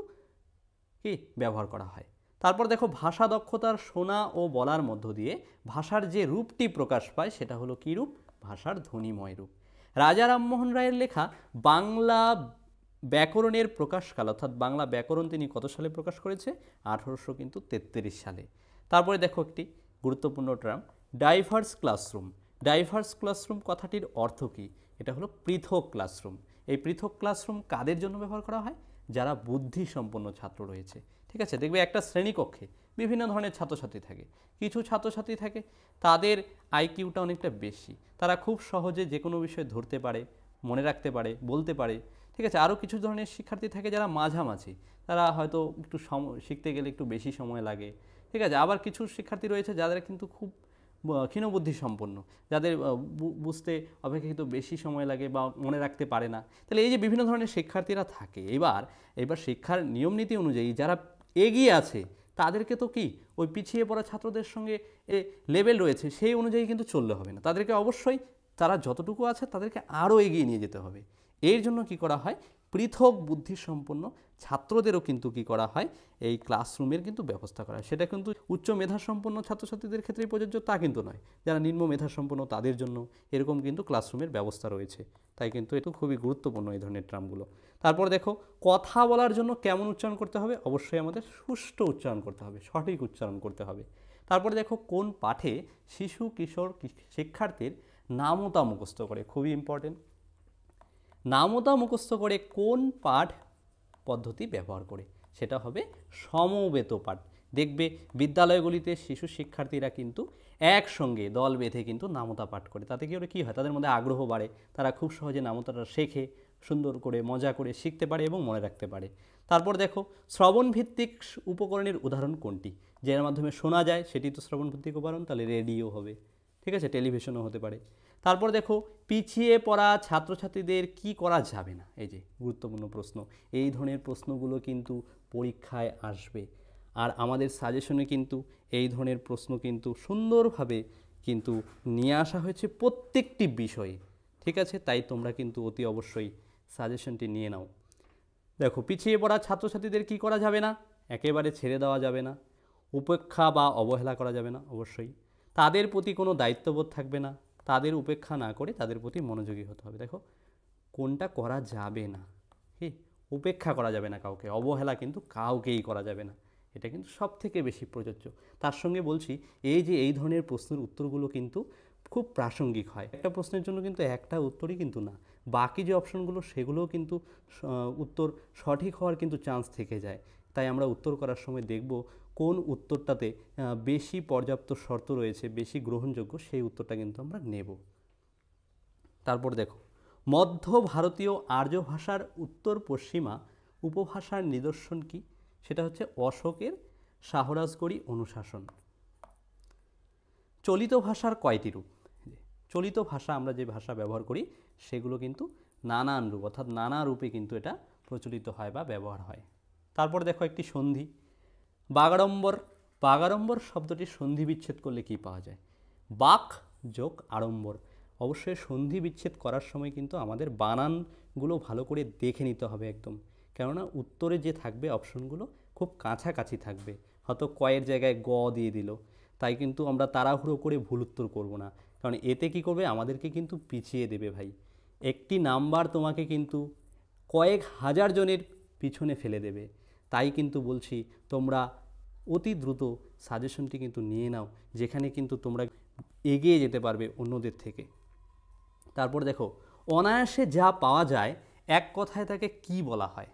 কি ব্যবহার করা হয়। তারপর দেখো ভাষা দক্ষতার শোনা ও বলার মধ্য দিয়ে ভাষার যে রূপটি প্রকাশ পায় সেটা হলো কী রূপ? ভাষার ধ্বনিময় রূপ। রাজা রামমোহন রায়ের লেখা বাংলা ব্যাকরণের প্রকাশকাল, অর্থাৎ বাংলা ব্যাকরণ তিনি কত সালে প্রকাশ করেছে? 1833 সালে। তারপরে দেখো একটি গুরুত্বপূর্ণ term, diverse classroom. Diverse classroom কথাটির অর্থ কী? এটা হলো পৃথক ক্লাসরুম। এই পৃথক ক্লাসরুম কাদের জন্য ব্যবহার করা হয়? যারা বুদ্ধিসম্পন্ন ছাত্র রয়েছে, ঠিক আছে। দেখবে একটা শ্রেণীকক্ষে বিভিন্ন ধরনের ছাত্রছাত্রী থাকে, কিছু ছাত্রছাত্রী থাকে তাদের আইকিউটা অনেকটা বেশি, তারা খুব সহজে যে কোনো বিষয় ধরতে পারে, মনে রাখতে পারে, বলতে পারে, ঠিক আছে। আরও কিছু ধরনের শিক্ষার্থী থাকে যারা মাঝামাঝি, তারা হয়তো একটু শিখতে গেলে একটু বেশি সময় লাগে, ঠিক আছে। আবার কিছু শিক্ষার্থী রয়েছে যাদের কিন্তু খুব ক্ষীণবুদ্ধি সম্পন্ন, যাদের বুঝতে অপেক্ষাকৃত বেশি সময় লাগে বা মনে রাখতে পারে না। তাহলে এই যে বিভিন্ন ধরনের শিক্ষার্থীরা থাকে, এবার শিক্ষার নিয়মনীতি অনুযায়ী যারা এগিয়ে আছে তাদেরকে তো কি ওই পিছিয়ে পড়া ছাত্রদের সঙ্গে লেভেল রয়েছে সেই অনুযায়ী কিন্তু চললে হবে না, তাদেরকে অবশ্যই তারা যতটুকু আছে তাদেরকে আরও এগিয়ে নিয়ে যেতে হবে। এর জন্য কি করা হয়? পৃথক বুদ্ধিসম্পন্ন ছাত্রদেরও কিন্তু কি করা হয়? এই ক্লাসরুমের কিন্তু ব্যবস্থা করা হয়। সেটা কিন্তু উচ্চ মেধাসম্পন্ন ছাত্রছাত্রীদের ক্ষেত্রেই প্রযোজ্য তা কিন্তু নয়, যারা নিম্ন মেধাসম্পন্ন তাদের জন্য এরকম কিন্তু ক্লাসরুমের ব্যবস্থা রয়েছে। তাই কিন্তু এটা খুবই গুরুত্বপূর্ণ এই ধরনের টার্মগুলো। তারপর দেখো কথা বলার জন্য কেমন উচ্চারণ করতে হবে? অবশ্যই আমাদের সুষ্ঠু উচ্চারণ করতে হবে, সঠিক উচ্চারণ করতে হবে। তারপরে দেখো কোন পাঠে শিশু কিশোর শিক্ষার্থীর নামতা মুখস্থ করে? খুবই ইম্পর্টেন্ট। নামতা মুখস্থ করে কোন পাঠ পদ্ধতি ব্যবহার করে? সেটা হবে সমবেত পাঠ। দেখবে বিদ্যালয়গুলিতে শিশু শিক্ষার্থীরা কিন্তু একসঙ্গে দল বেঁধে কিন্তু নামতা পাঠ করে, তাতে কী হয়? তাদের মধ্যে আগ্রহ বাড়ে, তারা খুব সহজে নামতাটা শেখে, সুন্দর করে মজা করে শিখতে পারে এবং মনে রাখতে পারে। তারপর দেখো শ্রবণভিত্তিক উপকরণের উদাহরণ কোনটি? যার মাধ্যমে শোনা যায় সেটি তো শ্রবণভিত্তিক উপকরণ, তাহলে রেডিও হবে, ঠিক আছে, টেলিভিশনও হতে পারে। তারপর দেখো পিছিয়ে পড়া ছাত্রছাত্রীদের কি করা যাবে না? এই যে গুরুত্বপূর্ণ প্রশ্ন, এই ধরনের প্রশ্নগুলো কিন্তু পরীক্ষায় আসবে। আর আমাদের সাজেশনে কিন্তু এই ধরনের প্রশ্ন কিন্তু সুন্দরভাবে কিন্তু নিয়ে আসা হয়েছে প্রত্যেকটি বিষয়ে, ঠিক আছে? তাই তোমরা কিন্তু অতি অবশ্যই সাজেশনটি নিয়ে নাও। দেখো, পিছিয়ে পড়া ছাত্রছাত্রীদের কি করা যাবে না? একেবারে ছেড়ে দেওয়া যাবে না, উপেক্ষা বা অবহেলা করা যাবে না অবশ্যই। তাদের প্রতি কোনো দায়িত্ববোধ থাকবে না, তাদের উপেক্ষা না করে তাদের প্রতি মনোযোগী হতে হবে। দেখো, কোনটা করা যাবে না, কি উপেক্ষা করা যাবে না কাউকে, অবহেলা কিন্তু কাউকেই করা যাবে না, এটা কিন্তু সব থেকে বেশি প্রযোজ্য। তার সঙ্গে বলছি, এই যে এই ধরনের প্রশ্নের উত্তরগুলো কিন্তু খুব প্রাসঙ্গিক হয়। একটা প্রশ্নের জন্য কিন্তু একটা উত্তরই কিন্তু না, বাকি যে অপশনগুলো সেগুলোও কিন্তু উত্তর সঠিক হওয়ার কিন্তু চান্স থেকে যায়। তাই আমরা উত্তর করার সময় দেখব কোন উত্তরটাতে বেশি পর্যাপ্ত শর্ত রয়েছে, বেশি গ্রহণযোগ্য, সেই উত্তরটা কিন্তু আমরা নেব। তারপর দেখো, মধ্য ভারতীয় আর্য ভাষার উত্তর পশ্চিমা উপভাষার নিদর্শন কি? সেটা হচ্ছে অশোকের শাহরাজগড়ি অনুশাসন। চলিত ভাষার কয়টি রূপ? চলিত ভাষা, আমরা যে ভাষা ব্যবহার করি সেগুলো কিন্তু নানান রূপ, অর্থাৎ নানা রূপে কিন্তু এটা প্রচলিত হয় বা ব্যবহার হয়। তারপর দেখো একটি সন্ধি, বাগাড়ম্বর। বাগাড়ম্বর শব্দটির সন্ধি বিচ্ছেদ করলে কি পাওয়া যায়? বাক যোগ আড়ম্বর। অবশ্যই সন্ধি বিচ্ছেদ করার সময় কিন্তু আমাদের বানানগুলো ভালো করে দেখে নিতে হবে একদম, কেননা উত্তরে যে থাকবে অপশনগুলো খুব কাছাকাছি থাকবে, হয়তো কয়ের জায়গায় গ দিয়ে দিল, তাই কিন্তু আমরা তাড়াহুড়ো করে ভুল উত্তর করব না, কারণ এতে কি করবে, আমাদেরকে কিন্তু পিছিয়ে দেবে ভাই। একটি নাম্বার তোমাকে কিন্তু কয়েক হাজার জনের পিছনে ফেলে দেবে। তাই কিন্তু বলছি, তোমরা অতি দ্রুত সাজেশনটি কিন্তু নিয়ে নাও, যেখানে কিন্তু তোমরা এগিয়ে যেতে পারবে অন্যদের থেকে। তারপর দেখো, অনায়াসে যা পাওয়া যায় এক কথায় তাকে কি বলা হয়?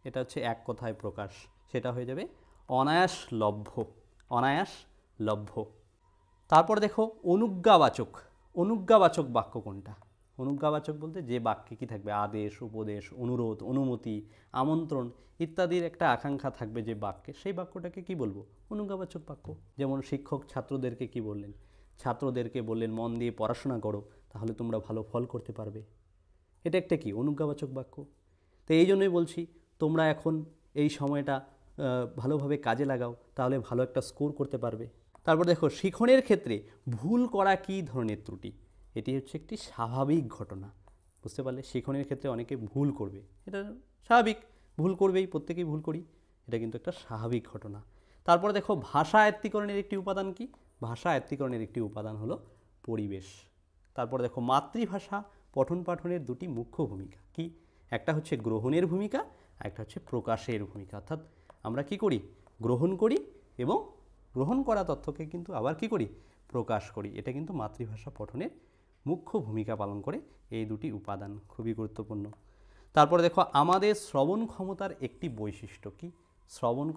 এটা হচ্ছে এক কথায় প্রকাশ, সেটা হয়ে যাবে অনায়াস লভ্য। অনায়াস লভ্য। তারপর দেখো, অনুজ্ঞাবাচক। অনুজ্ঞাবাচক বাক্য কোনটা? অনুজ্ঞাবাচক বলতে যে বাক্যে কি থাকবে, আদেশ, উপদেশ, অনুরোধ, অনুমতি, আমন্ত্রণ ইত্যাদির একটা আকাঙ্ক্ষা থাকবে যে বাক্যে, সেই বাক্যটাকে কি বলবো? অনুজ্ঞাবাচক বাক্য। যেমন শিক্ষক ছাত্রদেরকে কি বললেন? ছাত্রদেরকে বললেন মন দিয়ে পড়াশোনা করো, তাহলে তোমরা ভালো ফল করতে পারবে। এটা একটা কি? অনুজ্ঞাবাচক বাক্য। তো এই জন্যই বলছি, তোমরা এখন এই সময়টা ভালোভাবে কাজে লাগাও, তাহলে ভালো একটা স্কোর করতে পারবে। তারপর দেখো, শিখনের ক্ষেত্রে ভুল করা কী ধরনের ত্রুটি? এটি হচ্ছে একটি স্বাভাবিক ঘটনা, বুঝতে পারলে? শিখনের ক্ষেত্রে অনেকে ভুল করবে, এটা স্বাভাবিক, ভুল করবেই, প্রত্যেকেই ভুল করি, এটা কিন্তু একটা স্বাভাবিক ঘটনা। তারপর দেখো, ভাষা আয়ত্তীকরণের একটি উপাদান কি? ভাষা আয়ত্তীকরণের একটি উপাদান হলো পরিবেশ। তারপর দেখো, মাতৃভাষা পঠন পাঠনের দুটি মুখ্য ভূমিকা কি? একটা হচ্ছে গ্রহণের ভূমিকা, আর একটা হচ্ছে প্রকাশের ভূমিকা। অর্থাৎ আমরা কি করি? গ্রহণ করি, এবং গ্রহণ করা তথ্যকে কিন্তু আবার কি করি? প্রকাশ করি। এটা কিন্তু মাতৃভাষা পঠনের মুখ্য ভূমিকা পালন করে। এই দুটি উপাদান খুবই গুরুত্বপূর্ণ। তারপরে দেখো, আমাদের শ্রবণ ক্ষমতার একটি বৈশিষ্ট্য কি? শ্রবণ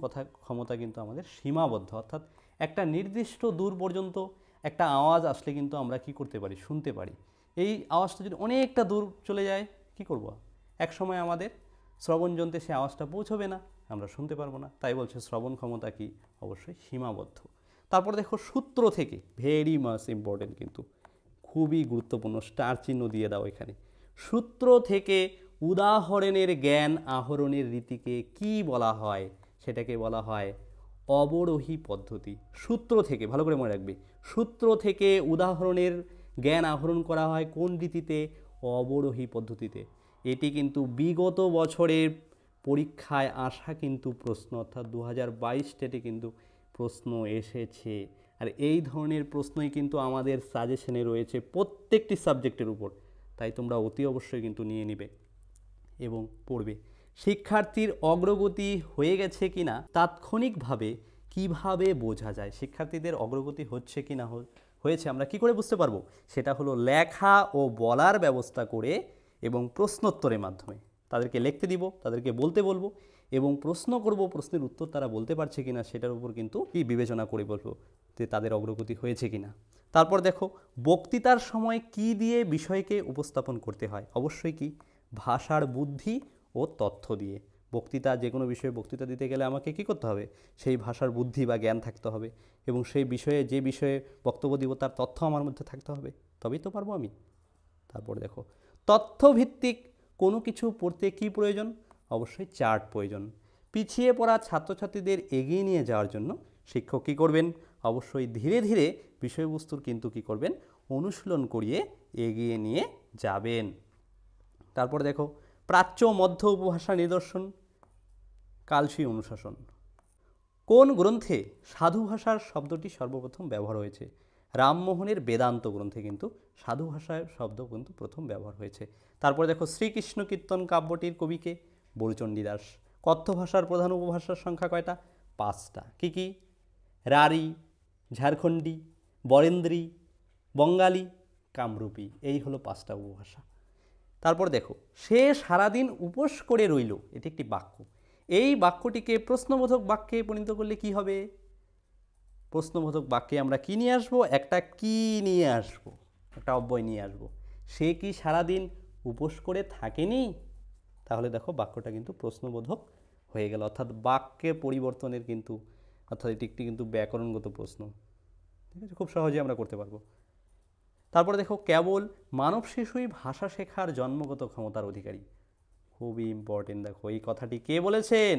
ক্ষমতা কিন্তু আমাদের সীমাবদ্ধ, অর্থাৎ একটা নির্দিষ্ট দূর পর্যন্ত একটা আওয়াজ আসলে কিন্তু আমরা কি করতে পারি? শুনতে পারি। এই আওয়াজটা যদি অনেকটা দূর চলে যায়, কি করব? এক সময় আমাদের শ্রবণ যন্ত্রে সে আওয়াজটা পৌঁছবে না, আমরা শুনতে পারবো না। তাই বলছে শ্রবণ ক্ষমতা কি? অবশ্যই সীমাবদ্ধ। তারপর দেখো, সূত্র থেকে, ভেরি মাচ ইম্পর্টেন্ট, কিন্তু খুবই গুরুত্বপূর্ণ, স্টার চিহ্ন দিয়ে দাও এখানে। সূত্র থেকে উদাহরণের জ্ঞান আহরণের রীতিকে কি বলা হয়? সেটাকে বলা হয় অবরোহী পদ্ধতি। সূত্র থেকে, ভালো করে মনে রাখবে, সূত্র থেকে উদাহরণের জ্ঞান আহরণ করা হয় কোন রীতিতে? অবরোহী পদ্ধতিতে। এটি কিন্তু বিগত বছরের পরীক্ষায় আসা কিন্তু প্রশ্ন, অর্থাৎ 2022 স্টেটে কিন্তু প্রশ্ন এসেছে। আর এই ধরনের প্রশ্নই কিন্তু আমাদের সাজেশনে রয়েছে প্রত্যেকটি সাবজেক্টের উপর। তাই তোমরা অতি অবশ্যই কিন্তু নিয়ে নিবে এবং পড়বে। শিক্ষার্থীর অগ্রগতি হয়ে গেছে কিনা তাৎক্ষণিকভাবে কিভাবে বোঝা যায়? শিক্ষার্থীদের অগ্রগতি হচ্ছে কি না হয়েছে আমরা কি করে বুঝতে পারবো? সেটা হলো লেখা ও বলার ব্যবস্থা করে এবং প্রশ্নোত্তরের মাধ্যমে। তাদেরকে লিখতে দিব, তাদেরকে বলতে বলবো, এবং প্রশ্ন করব, প্রশ্নের উত্তর তারা বলতে পারছে কিনা সেটার উপর কিন্তু কি বিবেচনা করে বলবো যে তাদের অগ্রগতি হয়েছে কিনা। তারপর দেখো, বক্তৃতার সময় কি দিয়ে বিষয়কে উপস্থাপন করতে হয়? অবশ্যই কি? ভাষার বুদ্ধি ও তথ্য দিয়ে। বক্তৃতা, যে কোনো বিষয়ে বক্তৃতা দিতে গেলে আমাকে কি করতে হবে? সেই ভাষার বুদ্ধি বা জ্ঞান থাকতে হবে, এবং সেই বিষয়ে, যে বিষয়ে বক্তব্য দিব তার তথ্য আমার মধ্যে থাকতে হবে, তবেই তো পারবো আমি। তারপর দেখো, তথ্যভিত্তিক কোনো কিছু পড়তে কি প্রয়োজন? অবশ্যই চার্ট প্রয়োজন। পিছিয়ে পড়া ছাত্রছাত্রীদের এগিয়ে নিয়ে যাওয়ার জন্য শিক্ষক কী করবেন? অবশ্যই ধীরে ধীরে বিষয়বস্তুর কিন্তু কী করবেন, অনুশীলন করিয়ে এগিয়ে নিয়ে যাবেন। তারপর দেখো প্রাচ্য মধ্য উপভাষা নিদর্শন, কালসি অনুশাসন। কোন গ্রন্থে সাধু ভাষার শব্দটি সর্বপ্রথম ব্যবহার হয়েছে? রামমোহনের বেদান্ত গ্রন্থে কিন্তু সাধু ভাষার শব্দ কিন্তু প্রথম ব্যবহার হয়েছে। তারপরে দেখো শ্রীকৃষ্ণ কীর্তন কাব্যটির কবিকে? বরুচণ্ডী দাস। কথ্য ভাষার প্রধান উপভাষার সংখ্যা কয়টা? 5টা। কি কি? রাঢ়ী, ঝাড়খণ্ডী, বরেন্দ্রী, বঙ্গালী, কামরূপী। এই হলো 5টা উপভাষা। তারপর দেখো সে সারাদিন উপোস করে রইল, এটি একটি বাক্য। এই বাক্যটিকে প্রশ্নবোধক বাক্যে পরিণত করলে কি হবে? প্রশ্নবোধক বাক্যে আমরা কি নিয়ে আসবো? একটা কি নিয়ে আসবো, একটা অব্যয় নিয়ে আসবো। সে কি সারাদিন উপোস করে থাকেনি? তাহলে দেখো বাক্যটা কিন্তু প্রশ্নবোধক হয়ে গেল, অর্থাৎ বাক্যে পরিবর্তনের কিন্তু, অর্থাৎ এটি একটি কিন্তু ব্যাকরণগত প্রশ্ন। ঠিক আছে, খুব সহজে আমরা করতে পারবো। তারপরে দেখো কেবল মানব শিশুই ভাষা শেখার জন্মগত ক্ষমতার অধিকারী। খুবই ইম্পর্টেন্ট। দেখো এই কথাটি কে বলেছেন?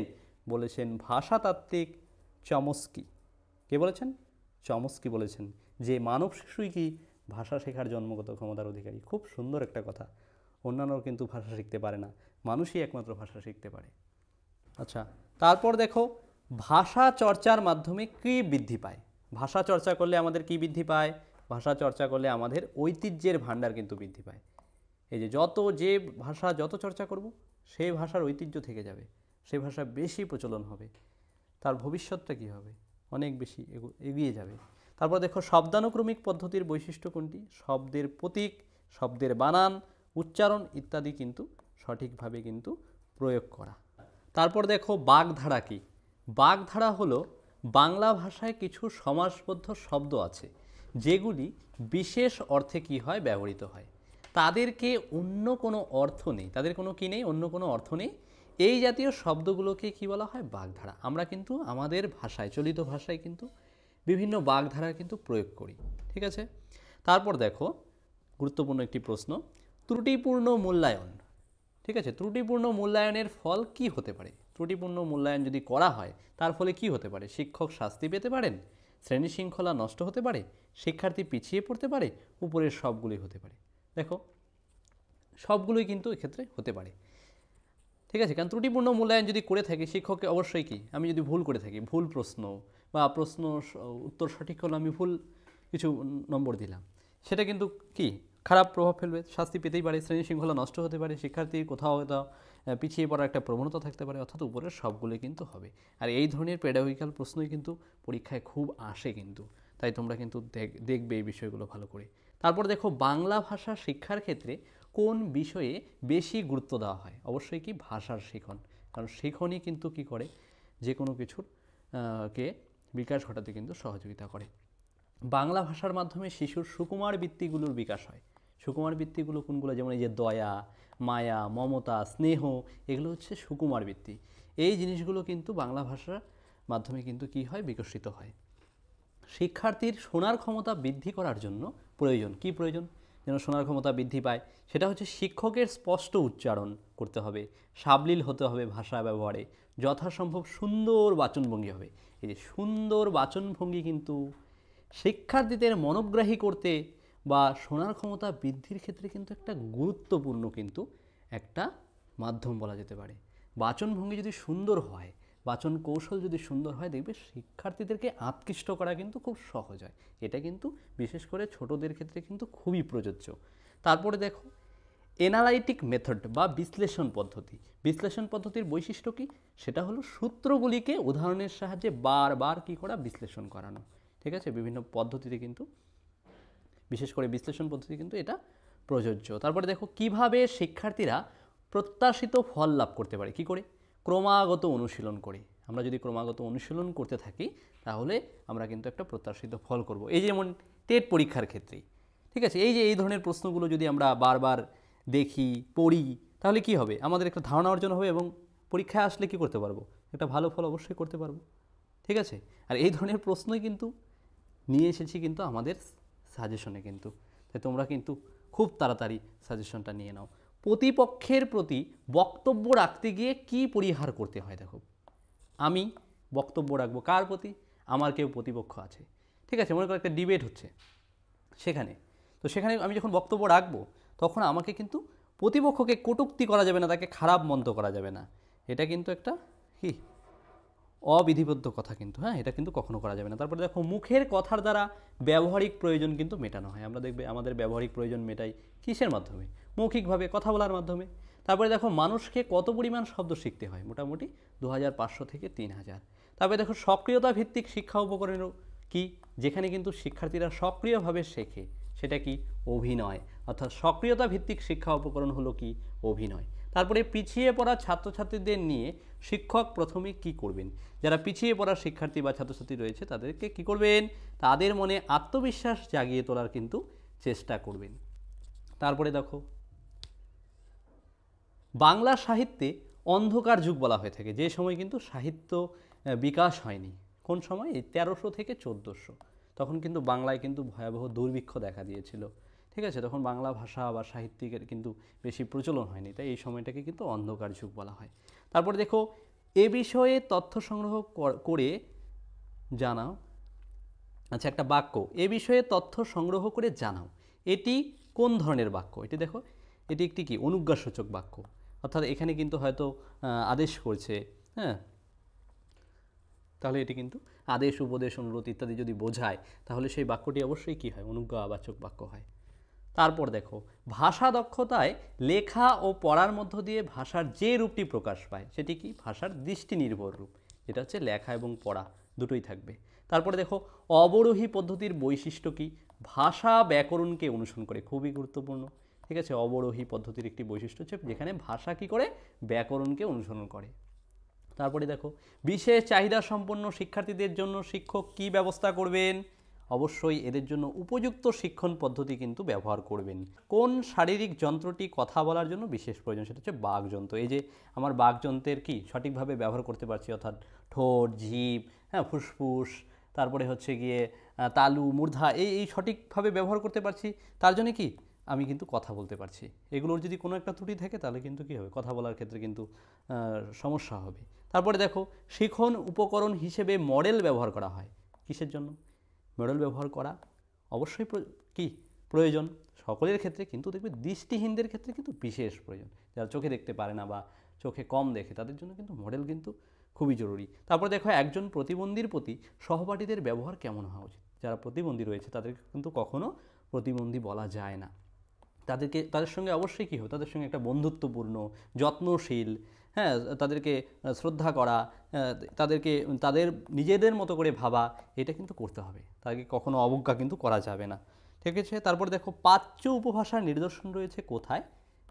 বলেছেন ভাষাতাত্ত্বিক চমস্কি। কে বলেছেন? চমস্কি বলেছেন যে মানব শিশুই কি ভাষা শেখার জন্মগত ক্ষমতার অধিকারী। খুব সুন্দর একটা কথা। অন্যান্য কিন্তু ভাষা শিখতে পারে না, মানুষই একমাত্র ভাষা শিখতে পারে। আচ্ছা, তারপর দেখো ভাষা চর্চার মাধ্যমে কী বৃদ্ধি পায়? ভাষা চর্চা করলে আমাদের কি বৃদ্ধি পায়? ভাষা চর্চা করলে আমাদের ঐতিহ্যের ভাণ্ডার কিন্তু বৃদ্ধি পায়। এই যে ভাষা যত চর্চা করব, সেই ভাষার ঐতিহ্য থেকে যাবে, সেই ভাষা বেশি প্রচলন হবে, তার ভবিষ্যৎটা কী হবে? অনেক বেশি এগিয়ে যাবে। তারপর দেখো শব্দানুক্রমিক পদ্ধতির বৈশিষ্ট্য কোনটি? শব্দের প্রতীক, শব্দের বানান, উচ্চারণ ইত্যাদি কিন্তু সঠিকভাবে কিন্তু প্রয়োগ করা। তারপর দেখো বাগধারা কি? বাগধারা হলো বাংলা ভাষায় কিছু সমাসবদ্ধ শব্দ আছে যেগুলি বিশেষ অর্থে কি হয়? ব্যবহৃত হয়। তাদেরকে অন্য কোনো অর্থ নেই, তাদের কোনো কি নেই? অন্য কোনো অর্থ নেই। এই জাতীয় শব্দগুলোকে কি বলা হয়? বাগধারা। আমরা কিন্তু আমাদের ভাষায়, চলিত ভাষায় কিন্তু বিভিন্ন বাগধারা কিন্তু প্রয়োগ করি। ঠিক আছে। তারপর দেখো গুরুত্বপূর্ণ একটি প্রশ্ন, ত্রুটিপূর্ণ মূল্যায়ন। ঠিক আছে, ত্রুটিপূর্ণ মূল্যায়নের ফল কি হতে পারে? ত্রুটিপূর্ণ মূল্যায়ন যদি করা হয় তার ফলে কি হতে পারে? শিক্ষক শাস্তি পেতে পারেন, শ্রেণী শৃঙ্খলা নষ্ট হতে পারে, শিক্ষার্থী পিছিয়ে পড়তে পারে, উপরের সবগুলোই হতে পারে। দেখো সবগুলোই কিন্তু এক্ষেত্রে হতে পারে। ঠিক আছে, কারণ ত্রুটিপূর্ণ মূল্যায়ন যদি করে থাকি শিক্ষককে অবশ্যই কি, আমি যদি ভুল করে থাকি, ভুল প্রশ্ন বা প্রশ্ন উত্তর সঠিক হলো আমি ভুল কিছু নম্বর দিলাম, সেটা কিন্তু কি খারাপ প্রভাব ফেলবে, শাস্তি পেতেই পারে, শ্রেণী শৃঙ্খলা নষ্ট হতে পারে, শিক্ষার্থীর কোথাও হয়তো পিছিয়ে পড়ার একটা প্রবণতা থাকতে পারে, অর্থাৎ উপরের সবগুলোই কিন্তু হবে। আর এই ধরনের পেডাগোজিক্যাল প্রশ্নই কিন্তু পরীক্ষায় খুব আসে কিন্তু, তাই তোমরা কিন্তু দেখবে এই বিষয়গুলো ভালো করে। তারপর দেখো বাংলা ভাষা শিক্ষার ক্ষেত্রে কোন বিষয়ে বেশি গুরুত্ব দেওয়া হয়? অবশ্যই কি ভাষার শিখন, কারণ শিখনই কিন্তু কি করে যে কোনো কিছুর কে বিকাশ ঘটাতে কিন্তু সহযোগিতা করে। বাংলা ভাষার মাধ্যমে শিশুর সুকুমার বৃত্তিগুলোর বিকাশ হয়। সুকুমার বৃত্তিগুলো কোনগুলো? যেমন এই যে দয়া, মায়া, মমতা, স্নেহ, এগুলো হচ্ছে সুকুমার বৃত্তি। এই জিনিসগুলো কিন্তু বাংলা ভাষার মাধ্যমে কিন্তু কি হয়? বিকশিত হয়। শিক্ষার্থীর শোনার ক্ষমতা বৃদ্ধি করার জন্য প্রয়োজন কি? প্রয়োজন যেন শোনার ক্ষমতা বৃদ্ধি পায়, সেটা হচ্ছে শিক্ষকের স্পষ্ট উচ্চারণ করতে হবে, সাবলীল হতে হবে ভাষা ব্যবহারে, যথাসম্ভব সুন্দর বাচনভঙ্গি হবে। এই যে সুন্দর বাচনভঙ্গি কিন্তু শিক্ষার্থীদের মনোগ্রাহী করতে বা শোনার ক্ষমতা বৃদ্ধির ক্ষেত্রে কিন্তু একটা গুরুত্বপূর্ণ কিন্তু একটা মাধ্যম বলা যেতে পারে। বাচনভঙ্গি যদি সুন্দর হয়, বাচন কৌশল যদি সুন্দর হয়, দেখবে শিক্ষার্থীদেরকে আকৃষ্ট করা কিন্তু খুব সহজ হয়। এটা কিন্তু বিশেষ করে ছোটদের ক্ষেত্রে কিন্তু খুবই প্রযোজ্য। তারপরে দেখো এনালাইটিক মেথড বা বিশ্লেষণ পদ্ধতি। বিশ্লেষণ পদ্ধতির বৈশিষ্ট্য কি? সেটা হলো সূত্রগুলিকে উদাহরণের সাহায্যে বারবার কি করা? বিশ্লেষণ করানো। ঠিক আছে, বিভিন্ন পদ্ধতিতে কিন্তু বিশেষ করে বিশ্লেষণ পদ্ধতি কিন্তু এটা প্রযোজ্য। তারপরে দেখো কিভাবে শিক্ষার্থীরা প্রত্যাশিত ফল লাভ করতে পারে? কি করে? ক্রমাগত অনুশীলন করে। আমরা যদি ক্রমাগত অনুশীলন করতে থাকি তাহলে আমরা কিন্তু একটা প্রত্যাশিত ফল করব। এই যেমন টেট পরীক্ষার ক্ষেত্রেই, ঠিক আছে, এই যে এই ধরনের প্রশ্নগুলো যদি আমরা বারবার দেখি, পড়ি, তাহলে কি হবে? আমাদের একটা ধারণা অর্জন হবে এবং পরীক্ষায় আসলে কি করতে পারবো? একটা ভালো ফল অবশ্যই করতে পারবো। ঠিক আছে, আর এই ধরনের প্রশ্নই কিন্তু নিয়ে এসেছি কিন্তু আমাদের সাজেশনে কিন্তু, তাই তোমরা কিন্তু খুব তাড়াতাড়ি সাজেশনটা নিয়ে নাও। প্রতিপক্ষের প্রতি বক্তব্য রাখতে গিয়ে কি পরিহার করতে হয়? দেখো আমি বক্তব্য রাখবো কার প্রতি? আমার কেউ প্রতিপক্ষ আছে, ঠিক আছে, মনে করো একটা ডিবেট হচ্ছে সেখানে, তো সেখানে আমি যখন বক্তব্য রাখবো তখন আমাকে কিন্তু প্রতিপক্ষকে কটূক্তি করা যাবে না, তাকে খারাপ মন্তব্য করা যাবে না, এটা কিন্তু একটা কি অবিধিবদ্ধ কথা কিন্তু, হ্যাঁ, এটা কিন্তু কখনো করা যাবে না। তারপরে দেখো মুখের কথার দ্বারা ব্যবহারিক প্রয়োজন কিন্তু মেটানো হয়। আমরা দেখবে আমাদের ব্যবহারিক প্রয়োজন মেটাই কিসের মাধ্যমে? মৌখিকভাবে, কথা বলার মাধ্যমে। তারপরে দেখো মানুষকে কত পরিমাণ শব্দ শিখতে হয়? মোটামুটি 2500 থেকে 3000। তারপরে দেখো সক্রিয়তা ভিত্তিক শিক্ষা উপকরণও কি, যেখানে কিন্তু শিক্ষার্থীরা সক্রিয়ভাবে শেখে, সেটা কি? অভিনয়। অর্থাৎ সক্রিয়তা ভিত্তিক শিক্ষা উপকরণ হলো কি? অভিনয়। তারপরে পিছিয়ে পড়া ছাত্রছাত্রীদের নিয়ে শিক্ষক প্রথমে কি করবেন? যারা পিছিয়ে পড়া শিক্ষার্থী বা ছাত্রছাত্রী রয়েছে তাদেরকে কি করবেন? তাদের মনে আত্মবিশ্বাস জাগিয়ে তোলার কিন্তু চেষ্টা করবেন। তারপরে দেখো বাংলা সাহিত্যে অন্ধকার যুগ বলা হয়ে থাকে, যে সময় কিন্তু সাহিত্য বিকাশ হয়নি। কোন সময়? এই 1300 থেকে 1400। তখন কিন্তু বাংলায় কিন্তু ভয়াবহ দুর্ভিক্ষ দেখা দিয়েছিল। ঠিক আছে, তখন বাংলা ভাষা বা সাহিত্যিকের কিন্তু বেশি প্রচলন হয়নি, তাই এই সময়টাকে কিন্তু অন্ধকার যুগ বলা হয়। তারপরে দেখো এ বিষয়ে তথ্য সংগ্রহ করে জানাও। আচ্ছা, একটা বাক্য, এ বিষয়ে তথ্য সংগ্রহ করে জানাও, এটি কোন ধরনের বাক্য? এটি দেখো, এটি একটি কি? অনুজ্ঞাসূচক বাক্য। অর্থাৎ এখানে কিন্তু হয়তো আদেশ করছে, হ্যাঁ, তাহলে এটি কিন্তু আদেশ, উপদেশ, অনুরোধ ইত্যাদি যদি বোঝায় তাহলে সেই বাক্যটি অবশ্যই কি হয়? অনুজ্ঞাবাচক বাক্য হয়। তারপর দেখো ভাষা দক্ষতায় লেখা ও পড়ার মধ্য দিয়ে ভাষার যে রূপটি প্রকাশ পায় সেটি কি? ভাষার দৃষ্টি নির্ভর রূপ, এটা হচ্ছে লেখা এবং পড়া দুটোই থাকবে। তারপরে দেখো অবরোহী পদ্ধতির বৈশিষ্ট্য কি? ভাষা ব্যাকরণকে অনুসরণ করে, খুবই গুরুত্বপূর্ণ। ঠিক আছে, অবরোহী পদ্ধতির একটি বৈশিষ্ট্য হচ্ছে যেখানে ভাষা কি করে? ব্যাকরণকে অনুসরণ করে। তারপরে দেখো বিশেষ চাহিদা সম্পন্ন শিক্ষার্থীদের জন্য শিক্ষক কি ব্যবস্থা করবেন? অবশ্যই এদের জন্য উপযুক্ত শিক্ষণ পদ্ধতি কিন্তু ব্যবহার করবেন। কোন শারীরিক যন্ত্রটি কথা বলার জন্য বিশেষ প্রয়োজন? সেটা হচ্ছে বাকযন্ত্র। এই যে আমার বাকযন্ত্রের কি সঠিকভাবে ব্যবহার করতে পারছি, অর্থাৎ ঠোঁট, জিভ, হ্যাঁ, ফুসফুস, তারপরে হচ্ছে গিয়ে তালু, মূর্ধা, এই সঠিকভাবে ব্যবহার করতে পারছি, তার জন্য কি আমি কিন্তু কথা বলতে পারছি। এগুলোর যদি কোনো একটা ত্রুটি থাকে তাহলে কিন্তু কী হবে? কথা বলার ক্ষেত্রে কিন্তু সমস্যা হবে। তারপরে দেখো শিখন উপকরণ হিসেবে মডেল ব্যবহার করা হয়। কিসের জন্য মডেল ব্যবহার করা? অবশ্যই কি প্রয়োজন সকলের ক্ষেত্রে, কিন্তু দেখবে দৃষ্টিহীনদের ক্ষেত্রে কিন্তু বিশেষ প্রয়োজন। যারা চোখে দেখতে পারে না বা চোখে কম দেখে তাদের জন্য কিন্তু মডেল কিন্তু খুবই জরুরি। তারপর দেখো একজন প্রতিবন্ধীর প্রতি সহপাঠীদের ব্যবহার কেমন হওয়া উচিত? যারা প্রতিবন্ধী রয়েছে তাদেরকে কিন্তু কখনো প্রতিবন্ধী বলা যায় না। তাদের সঙ্গে অবশ্যই কী হবে? তাদের সঙ্গে একটা বন্ধুত্বপূর্ণ, যত্নশীল, হ্যাঁ, তাদেরকে শ্রদ্ধা করা, তাদেরকে তাদের নিজেদের মতো করে ভাবা, এটা কিন্তু করতে হবে। তাদেরকে কখনো অবজ্ঞা কিন্তু করা যাবে না। ঠিক আছে, তারপর দেখো প্রাচ্য উপভাষার নিদর্শন রয়েছে কোথায়?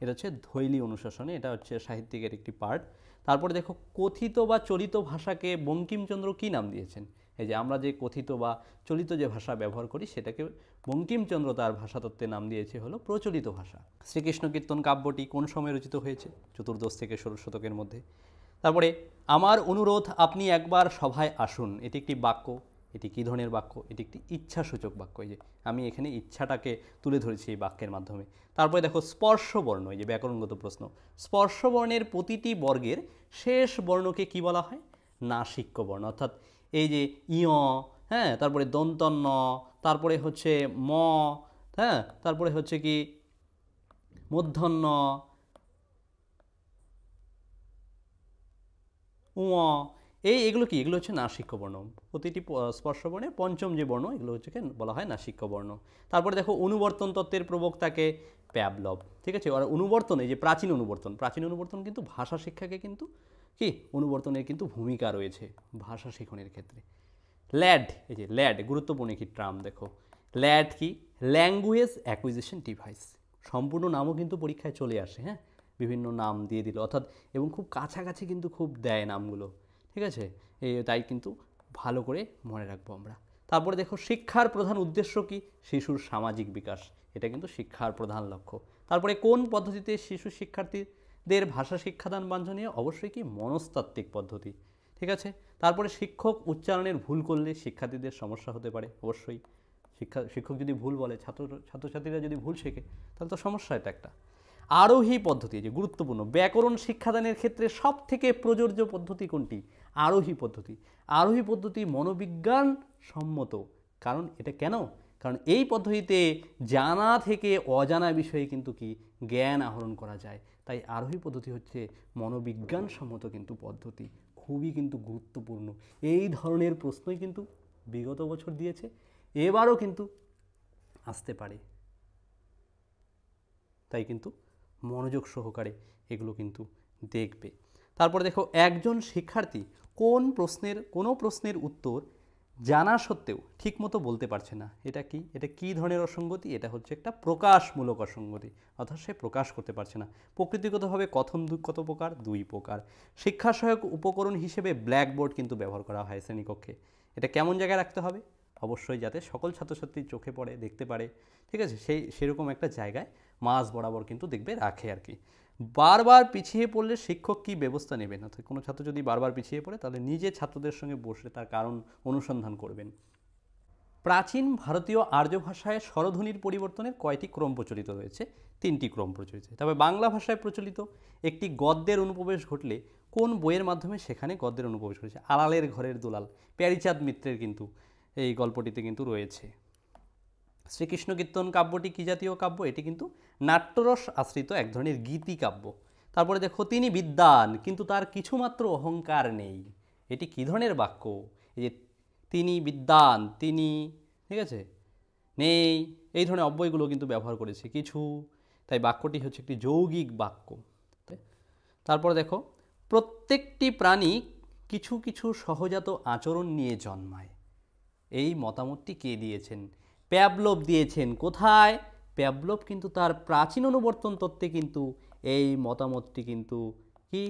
এটা হচ্ছে ধৈলী অনুশাসনে, এটা হচ্ছে সাহিত্যিকের একটি পার্ট। তারপরে দেখো কথিত বা চলিত ভাষাকে বঙ্কিমচন্দ্র কী নাম দিয়েছেন? এই যে আমরা যে কথিত বা চলিত যে ভাষা ব্যবহার করি সেটাকে বঙ্কিমচন্দ্র তার ভাষাতত্ত্বে নাম দিয়েছে হলো প্রচলিত ভাষা। শ্রীকৃষ্ণ কীর্তন কাব্যটি কোন সময়ে রচিত হয়েছে? চতুর্দশ থেকে ষোড়শ শতকের মধ্যে। তারপরে আমার অনুরোধ আপনি একবার সভায় আসুন, এটি একটি বাক্য। এটি কী ধরনের বাক্য? এটি একটি ইচ্ছাসূচক বাক্য। এই যে আমি এখানে ইচ্ছাটাকে তুলে ধরেছি এই বাক্যের মাধ্যমে। তারপরে দেখো স্পর্শবর্ণ, এই যে ব্যাকরণগত প্রশ্ন, স্পর্শবর্ণের প্রতিটি বর্গের শেষ বর্ণকে কি বলা হয়? নাসিক্য বর্ণ। অর্থাৎ এই যে ইয়, হ্যাঁ, তারপরে দন্তন্য, তারপরে হচ্ছে ম, হ্যাঁ, তারপরে হচ্ছে কি মূর্ধন্য, উঁ, এগুলো কি? এগুলো হচ্ছে নাসিক্য বর্ণ। প্রতিটি স্পর্শবর্ণের পঞ্চম যে বর্ণ এগুলো হচ্ছে বলা হয় নাসিক্য বর্ণ। তারপরে দেখো অনুবর্তন তত্ত্বের প্রবক্তাকে প্যাভলভ। ঠিক আছে, আর অনুবর্তন, এই যে প্রাচীন অনুবর্তন কিন্তু ভাষা শিক্ষাকে কিন্তু কি অনুবর্তনের কিন্তু ভূমিকা রয়েছে ভাষা শিখনের ক্ষেত্রে। ল্যাড, এই যে ল্যাড গুরুত্বপূর্ণ একটি টার্ম। দেখো ল্যাড কি? Language acquisition device. সম্পূর্ণ নামও কিন্তু পরীক্ষায় চলে আসে, হ্যাঁ, বিভিন্ন নাম দিয়ে দিল, অর্থাৎ এবং খুব কাছাকাছি কিন্তু খুব দেয় নামগুলো। ঠিক আছে, তাই কিন্তু ভালো করে মনে রাখবো আমরা। তারপরে দেখো শিক্ষার প্রধান উদ্দেশ্য কি? শিশুর সামাজিক বিকাশ, এটা কিন্তু শিক্ষার প্রধান লক্ষ্য। তারপরে কোন পদ্ধতিতে শিশু শিক্ষার্থীদের ভাষা শিক্ষাদান বাঞ্ছনীয়? অবশ্যই কি মনস্তাত্ত্বিক পদ্ধতি। ঠিক আছে, তারপরে শিক্ষক উচ্চারণের ভুল করলে শিক্ষার্থীদের সমস্যা হতে পারে। অবশ্যই শিক্ষক যদি ভুল বলে, ছাত্রছাত্রীরা যদি ভুল শেখে তাহলে তো সমস্যা এটা একটা। আরোহী পদ্ধতি, যে গুরুত্বপূর্ণ, ব্যাকরণ শিক্ষাদানের ক্ষেত্রে সব থেকে প্রযোজ্য পদ্ধতি কোনটি? আরোহী পদ্ধতি। আরোহী পদ্ধতি মনোবিজ্ঞান সম্মত কারণ এটা কেন? কারণ এই পদ্ধতিতে জানা থেকে অজানা বিষয়ে কিন্তু কি জ্ঞান আহরণ করা যায়। তাই আরোহী পদ্ধতি হচ্ছে মনোবিজ্ঞানসম্মত কিন্তু পদ্ধতি, খুবই কিন্তু গুরুত্বপূর্ণ। এই ধরনের প্রশ্নই কিন্তু বিগত বছর দিয়েছে, এবারও কিন্তু আসতে পারে। তাই কিন্তু মনোযোগ সহকারে এগুলো কিন্তু দেখবে। তারপর দেখো, একজন শিক্ষার্থী কোনো প্রশ্নের উত্তর জানা সত্ত্বেও ঠিকমতো বলতে পারছে না, এটা কি? এটা কী ধরনের অসঙ্গতি? এটা হচ্ছে একটা প্রকাশমূলক অসঙ্গতি, অর্থাৎ সে প্রকাশ করতে পারছে না। প্রকৃতিগতভাবে কথন কত প্রকার? 2 প্রকার। শিক্ষা সহায়ক উপকরণ হিসেবে ব্ল্যাকবোর্ড কিন্তু ব্যবহার করা হয় শ্রেণীকক্ষে। এটা কেমন জায়গায় রাখতে হবে? অবশ্যই যাতে সকল ছাত্রছাত্রীর চোখে পড়ে, দেখতে পারে, ঠিক আছে, সেরকম একটা জায়গায় মাঝ বরাবর কিন্তু দেখবে রাখে আর কি। বারবার পিছিয়ে পড়লে শিক্ষক কী ব্যবস্থা নেবেন? অর্থাৎ কোনো ছাত্র যদি বারবার পিছিয়ে পড়ে তাহলে নিজে ছাত্রদের সঙ্গে বসে তার কারণ অনুসন্ধান করবেন। প্রাচীন ভারতীয় আর্য ভাষায় স্বরধ্বনির পরিবর্তনের কয়টি ক্রম প্রচলিত রয়েছে? 3টি ক্রম প্রচলিত। তবে বাংলা ভাষায় প্রচলিত একটি গদ্যের অনুপ্রবেশ ঘটলে কোন বইয়ের মাধ্যমে সেখানে গদ্যের অনুপ্রবেশ ঘটেছে? আড়ালের ঘরের দুলাল, প্যারীচাঁদ মিত্রের কিন্তু এই গল্পটিতে কিন্তু রয়েছে। শ্রীকৃষ্ণ কীর্তন কাব্যটি কী জাতীয় কাব্য? এটি কিন্তু নাট্যরস আশ্রিত এক ধরনের গীতি কাব্য। তারপরে দেখো, তিনি বিদ্বান কিন্তু তার কিছুমাত্র অহংকার নেই, এটি কী ধরনের বাক্য? এই যে তিনি বিদ্বান, তিনি, ঠিক আছে, নেই, এই ধরনের অব্যয়গুলো কিন্তু ব্যবহার করেছে কিছু, তাই বাক্যটি হচ্ছে একটি যৌগিক বাক্য। তারপর দেখো, প্রত্যেকটি প্রাণী কিছু কিছু সহজাত আচরণ নিয়ে জন্মায়, এই মতামতটি কে দিয়েছেন? প্যাভলভ দিয়েছেন। কোথায়? প্যাভলভ কিন্তু তার প্রাচীন অনুবর্তন তত্ত্বে কিন্তু এই মতামতটি কিন্তু কি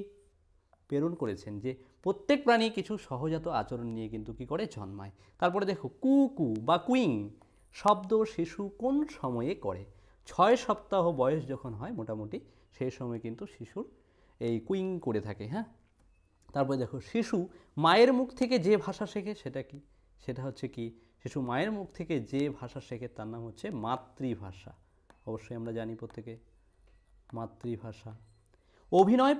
প্রেরণ করেছেন, যে প্রত্যেক প্রাণী কিছু সহজাত আচরণ নিয়ে কিন্তু কি করে জন্মায়। তারপরে দেখো, কুকু বা কুইং শব্দ শিশু কোন সময়ে করে? 6 সপ্তাহ বয়স যখন হয় মোটামুটি সেই সময় কিন্তু শিশুর এই কুইং করে থাকে। হ্যাঁ, তারপরে দেখো, শিশু মায়ের মুখ থেকে যে ভাষা শেখে সেটা কি? সেটা হচ্ছে কি, শিশু মায়ের মুখ থেকে যে ভাষা শেখে তার নাম হচ্ছে মাতৃভাষা। অবশ্যই আমরা জানি প্রত্যেকে মাতৃভাষা। অভিনয়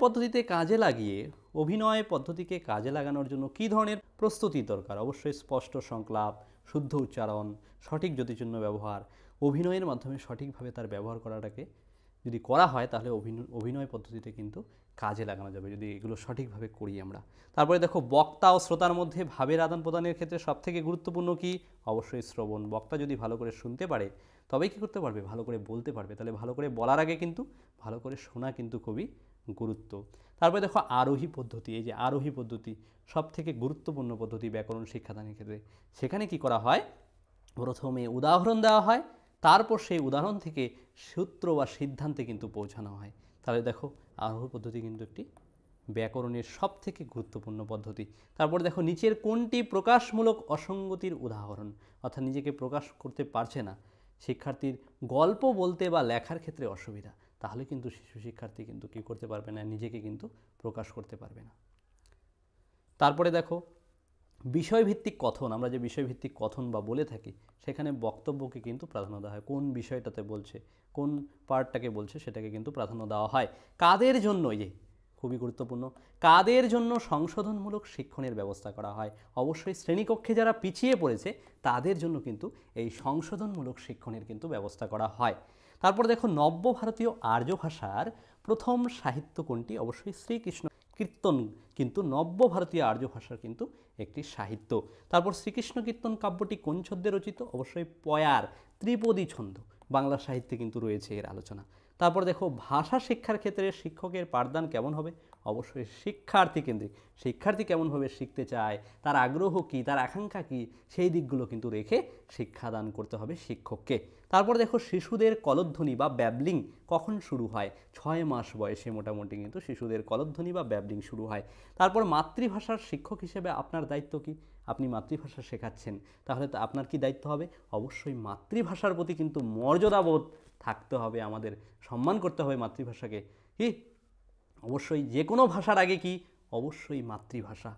পদ্ধতিকে কাজে লাগানোর জন্য কী ধরনের প্রস্তুতি দরকার? অবশ্যই স্পষ্ট সংলাপ, শুদ্ধ উচ্চারণ, সঠিক জ্যোতিচিহ্ন ব্যবহার। অভিনয়ের মাধ্যমে সঠিকভাবে তার ব্যবহার করাটাকে যদি করা হয় তাহলে অভিনয় পদ্ধতিতে কিন্তু কাজে লাগানো যাবে, যদি এগুলো সঠিকভাবে করি আমরা। তারপরে দেখো, বক্তা ও শ্রোতার মধ্যে ভাবের আদান প্রদানের ক্ষেত্রে সবথেকে গুরুত্বপূর্ণ কি? অবশ্যই শ্রবণ। বক্তা যদি ভালো করে শুনতে পারে তবেই কী করতে পারবে? ভালো করে বলতে পারবে। তাহলে ভালো করে বলার আগে কিন্তু ভালো করে শোনা কিন্তু খুবই গুরুত্ব। তারপরে দেখো, আরোহী পদ্ধতি। এই যে আরোহী পদ্ধতি সবথেকে গুরুত্বপূর্ণ পদ্ধতি ব্যাকরণ শিক্ষাদানের ক্ষেত্রে। সেখানে কি করা হয়? প্রথমে উদাহরণ দেওয়া হয়, তারপর সেই উদাহরণ থেকে সূত্র বা সিদ্ধান্তে কিন্তু পৌঁছানো হয়। তাহলে দেখো, আরোহী পদ্ধতি কিন্তু একটি ব্যাকরণের সবথেকে গুরুত্বপূর্ণ পদ্ধতি। তারপর দেখো, নিচের কোনটি প্রকাশমূলক অসঙ্গতির উদাহরণ? অর্থাৎ নিজেকে প্রকাশ করতে পারছে না, শিক্ষার্থীর গল্প বলতে বা লেখার ক্ষেত্রে অসুবিধা, তাহলে কিন্তু শিক্ষার্থী কিন্তু কী করতে পারবে না? নিজেকে কিন্তু প্রকাশ করতে পারবে না। তারপরে দেখো, বিষয়ভিত্তিক কথন। আমরা যে বিষয়ভিত্তিক কথন বা বলে থাকি সেখানে বক্তব্যকে কিন্তু প্রাধান্য দেওয়া হয়, কোন বিষয়টাতে বলছে, কোন পার্টটাকে বলছে সেটাকে কিন্তু প্রাধান্য দেওয়া হয়। কাদের জন্য? এই যে খুবই গুরুত্বপূর্ণ, কাদের জন্য সংশোধনমূলক শিক্ষণের ব্যবস্থা করা হয়? অবশ্যই শ্রেণীকক্ষে যারা পিছিয়ে পড়েছে তাদের জন্য কিন্তু এই সংশোধনমূলক শিক্ষণের কিন্তু ব্যবস্থা করা হয়। তারপর দেখো, নব্য ভারতীয় আর্য ভাষার প্রথম সাহিত্য কোনটি? অবশ্যই শ্রীকৃষ্ণ কীর্তন কিন্তু নব্য ভারতীয় আর্য ভাষার কিন্তু একটি সাহিত্য। তারপর শ্রীকৃষ্ণ কীর্তন কাব্যটি কোন ছন্দে রচিত? অবশ্যই পয়ার, ত্রিপদী ছন্দ। বাংলা সাহিত্যে কিন্তু রয়েছে এর আলোচনা। তারপর দেখো, ভাষা শিক্ষার ক্ষেত্রে শিক্ষকের পাঠদান কেমন হবে? অবশ্যই শিক্ষার্থী কেন্দ্রিক। শিক্ষার্থী কেমনভাবে শিখতে চায়, তার আগ্রহ কী, তার আকাঙ্ক্ষা কী, সেই দিকগুলো কিন্তু রেখে শিক্ষাদান করতে হবে শিক্ষককে। তারপর দেখো, শিশুদের কলধ্বনি বা ব্যাবলিং কখন শুরু হয়? 6 মাস বয়সে মোটামুটি কিন্তু শিশুদের কলধ্বনি বা ব্যাবলিং শুরু হয়। তারপর মাতৃভাষার শিক্ষক হিসেবে আপনার দায়িত্ব কি? আপনি মাতৃভাষা শেখাচ্ছেন, তাহলে তো আপনার কি দায়িত্ব হবে? অবশ্যই মাতৃভাষার প্রতি কিন্তু মর্যাদাবোধ থাকতে হবে, আমাদের সম্মান করতে হবে মাতৃভাষাকে। কি অবশ্যই যে কোনো ভাষার আগে কি? অবশ্যই মাতৃভাষা।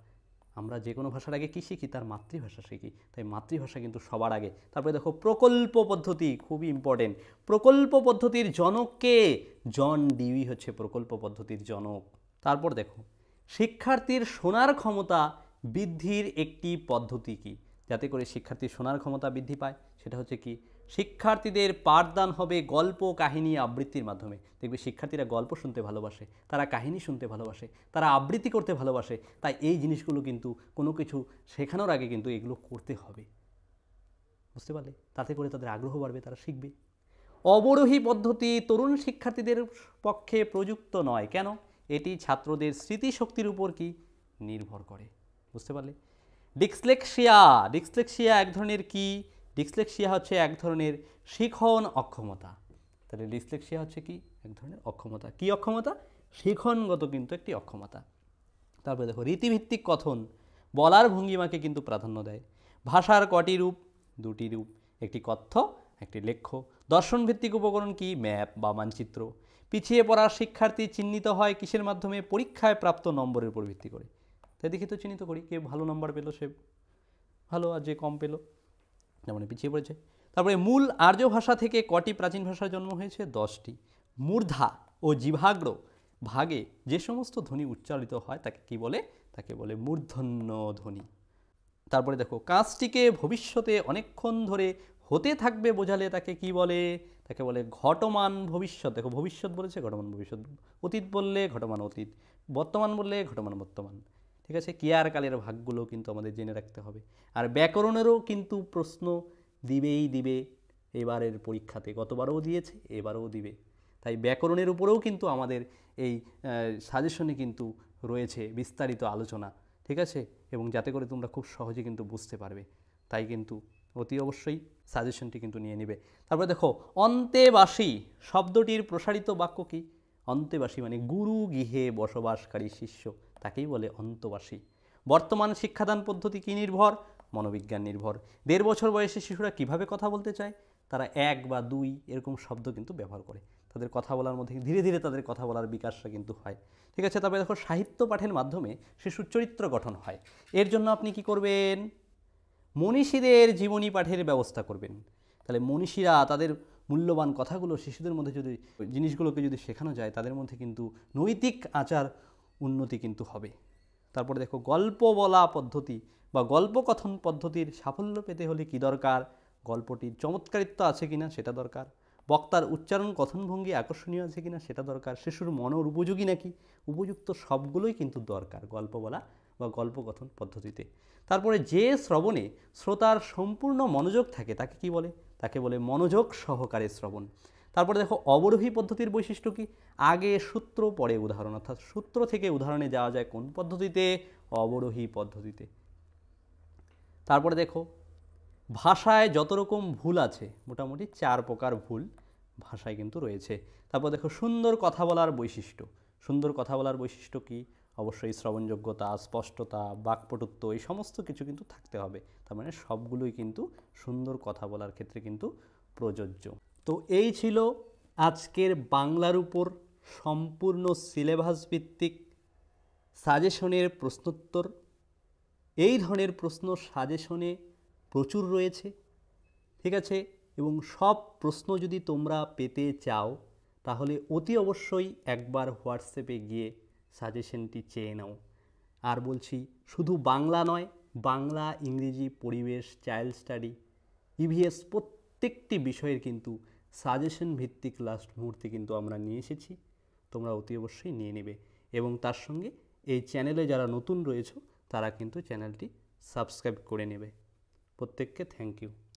আমরা যে কোনো ভাষার আগে কী শিখি? তার মাতৃভাষা শিখি, তাই মাতৃভাষা কিন্তু সবার আগে। তারপরে দেখো, প্রকল্প পদ্ধতি খুবই ইম্পর্টেন্ট। প্রকল্প পদ্ধতির জনক কে? জন ডিউই হচ্ছে প্রকল্প পদ্ধতির জনক। তারপর দেখো, শিক্ষার্থীর শোনার ক্ষমতা বৃদ্ধির একটি পদ্ধতি কি? যাতে করে শিক্ষার্থীর শোনার ক্ষমতা বৃদ্ধি পায় সেটা হচ্ছে কি, শিক্ষার্থীদের পাঠদান হবে গল্প কাহিনী আবৃত্তির মাধ্যমে। দেখবে শিক্ষার্থীরা গল্প শুনতে ভালোবাসে, তারা কাহিনী শুনতে ভালোবাসে, তারা আবৃত্তি করতে ভালোবাসে। তাই এই জিনিসগুলো কিন্তু কোনো কিছু শেখানোর আগে কিন্তু এগুলো করতে হবে, বুঝতে পারলে? তাতে করে তাদের আগ্রহ বাড়বে, তারা শিখবে। অবরোহী পদ্ধতি তরুণ শিক্ষার্থীদের পক্ষে প্রযুক্ত নয়। কেন? এটি ছাত্রদের স্মৃতিশক্তির উপর কি নির্ভর করে, বুঝতে পারলে? ডিসলেক্সিয়া, ডিসলেক্সিয়া এক ধরনের কি, ডিসলেক্সিয়া হচ্ছে এক ধরনের শিখন অক্ষমতা। তাহলে ডিসলেক্সিয়া হচ্ছে কি, এক ধরনের অক্ষমতা। কি অক্ষমতা? শিখনগত কিন্তু একটি অক্ষমতা। তারপরে দেখো রীতিভিত্তিক কথন, বলার ভঙ্গিমাকে কিন্তু প্রাধান্য দেয়। ভাষার কটি রূপ? দুটি রূপ, একটি কথ্য, একটি লেখ্য। দর্শনভিত্তিক উপকরণ কি? ম্যাপ বা মানচিত্র। পিছিয়ে পড়া শিক্ষার্থী চিহ্নিত হয় কিসের মাধ্যমে? পরীক্ষায় প্রাপ্ত নম্বরের উপর ভিত্তি করে। তাই দেখি তো চিহ্নিত করি, কে ভালো নম্বর পেলো সে ভালো, আর যে কম পেলো যেমন পিছিয়ে পড়েছে। তারপরে মূল আর্য ভাষা থেকে কটি প্রাচীন ভাষার জন্ম হয়েছে? 10টি। মূর্ধা ও জিভাগ্র ভাগে যে সমস্ত ধ্বনি উচ্চারিত হয় তাকে কি বলে? তাকে বলে মূর্ধন্য ধ্বনি। তারপরে দেখো কাজটিকে ভবিষ্যতে অনেকক্ষণ ধরে হতে থাকবে বোঝালে তাকে কি বলে? তাকে বলে ঘটমান ভবিষ্যৎ। দেখো ভবিষ্যৎ বলেছে, ঘটমান ভবিষ্যৎ। অতীত বললে ঘটমান অতীত, বর্তমান বললে ঘটমান বর্তমান। ঠিক আছে, ক্রিয়ার কালের ভাগগুলো কিন্তু আমাদের জেনে রাখতে হবে। আর ব্যাকরণেরও কিন্তু প্রশ্ন দিবেই দিবে এবারের পরীক্ষাতে, গতবারও দিয়েছে, এবারও দিবে। তাই ব্যাকরণের উপরেও কিন্তু আমাদের এই সাজেশনে কিন্তু রয়েছে বিস্তারিত আলোচনা, ঠিক আছে, এবং যাতে করে তোমরা খুব সহজে কিন্তু বুঝতে পারবে। তাই কিন্তু অতি অবশ্যই সাজেশনটি কিন্তু নিয়ে নেবে। তারপরে দেখো অন্তেবাসী শব্দটির প্রসারিত বাক্য কি? অন্তেবাসী মানে গুরু গৃহে বসবাসকারী শিষ্য, তাকেই বলে অন্তবাসী। বর্তমান শিক্ষাদান পদ্ধতি কি নির্ভর? মনোবিজ্ঞান নির্ভর। 1.5 বছর বয়সী শিশুরা কিভাবে কথা বলতে চায়? তারা 1 বা 2 এরকম শব্দ কিন্তু ব্যবহার করে। তাদের কথা বলার মধ্যে ধীরে ধীরে তাদের কথা বলার বিকাশটা কিন্তু হয়, ঠিক আছে। তবে দেখো সাহিত্য পাঠের মাধ্যমে শিশুর চরিত্র গঠন হয়। এর জন্য আপনি কি করবেন? মনীষীদের জীবনী পাঠের ব্যবস্থা করবেন। তাহলে মনীষীরা তাদের মূল্যবান কথাগুলো শিশুদের মধ্যে যদি, জিনিসগুলোকে যদি শেখানো যায়, তাদের মধ্যে কিন্তু নৈতিক আচার উন্নতি কিন্তু হবে। তারপরে দেখো গল্প বলা পদ্ধতি বা গল্পকথন পদ্ধতির সাফল্য পেতে হলে কি দরকার? গল্পটির চমৎকারিত্ব আছে কিনা সেটা দরকার। বক্তার উচ্চারণ কথনভঙ্গি আকর্ষণীয় আছে কিনা সেটা দরকার। শিশুর মনের উপযোগী নাকি? উপযুক্ত সবগুলোই কিন্তু দরকার গল্প বলা বা গল্পকথন পদ্ধতিতে। তারপরে যে শ্রবণে শ্রোতার সম্পূর্ণ মনোযোগ থাকে তাকে কি বলে? তাকে বলে মনোযোগ সহকারে শ্রবণ। তারপরে দেখো অবরোহী পদ্ধতির বৈশিষ্ট্য কি? আগে সূত্র পরে উদাহরণ, অর্থাৎ সূত্র থেকে উদাহরণে যাওয়া যায় কোন পদ্ধতিতে? অবরোহী পদ্ধতিতে। তারপরে দেখো ভাষায় যত রকম ভুল আছে, মোটামুটি 4 প্রকার ভুল ভাষায় কিন্তু রয়েছে। তারপর দেখো সুন্দর কথা বলার বৈশিষ্ট্য। সুন্দর কথা বলার বৈশিষ্ট্য কি? অবশ্যই শ্রবণযোগ্যতা, স্পষ্টতা, বাকপটুত্ব, এই সমস্ত কিছু কিন্তু থাকতে হবে। তার মানে সবগুলোই কিন্তু সুন্দর কথা বলার ক্ষেত্রে কিন্তু প্রযোজ্য। তো এই ছিল আজকের বাংলার উপর সম্পূর্ণ সিলেবাস ভিত্তিক সাজেশনের প্রশ্নোত্তর। এই ধরনের প্রশ্ন সাজেশনে প্রচুর রয়েছে, ঠিক আছে, এবং সব প্রশ্ন যদি তোমরা পেতে চাও তাহলে অতি অবশ্যই একবার হোয়াটসঅ্যাপে গিয়ে সাজেশনটি চেয়ে নাও। আর বলছি শুধু বাংলা নয়, বাংলা, ইংরেজি, পরিবেশ, চাইল্ড স্টাডি, ইভিএস প্রত্যেকটি বিষয়ের কিন্তু সাজেশন ভিত্তিক লাস্ট মুহূর্তে কিন্তু আমরা নিয়ে এসেছি। তোমরা অতি অবশ্যই নিয়ে নেবে এবং তার সঙ্গে এই চ্যানেলে যারা নতুন রয়েছে তারা কিন্তু চ্যানেলটি সাবস্ক্রাইব করে নেবে। প্রত্যেককে থ্যাংক ইউ।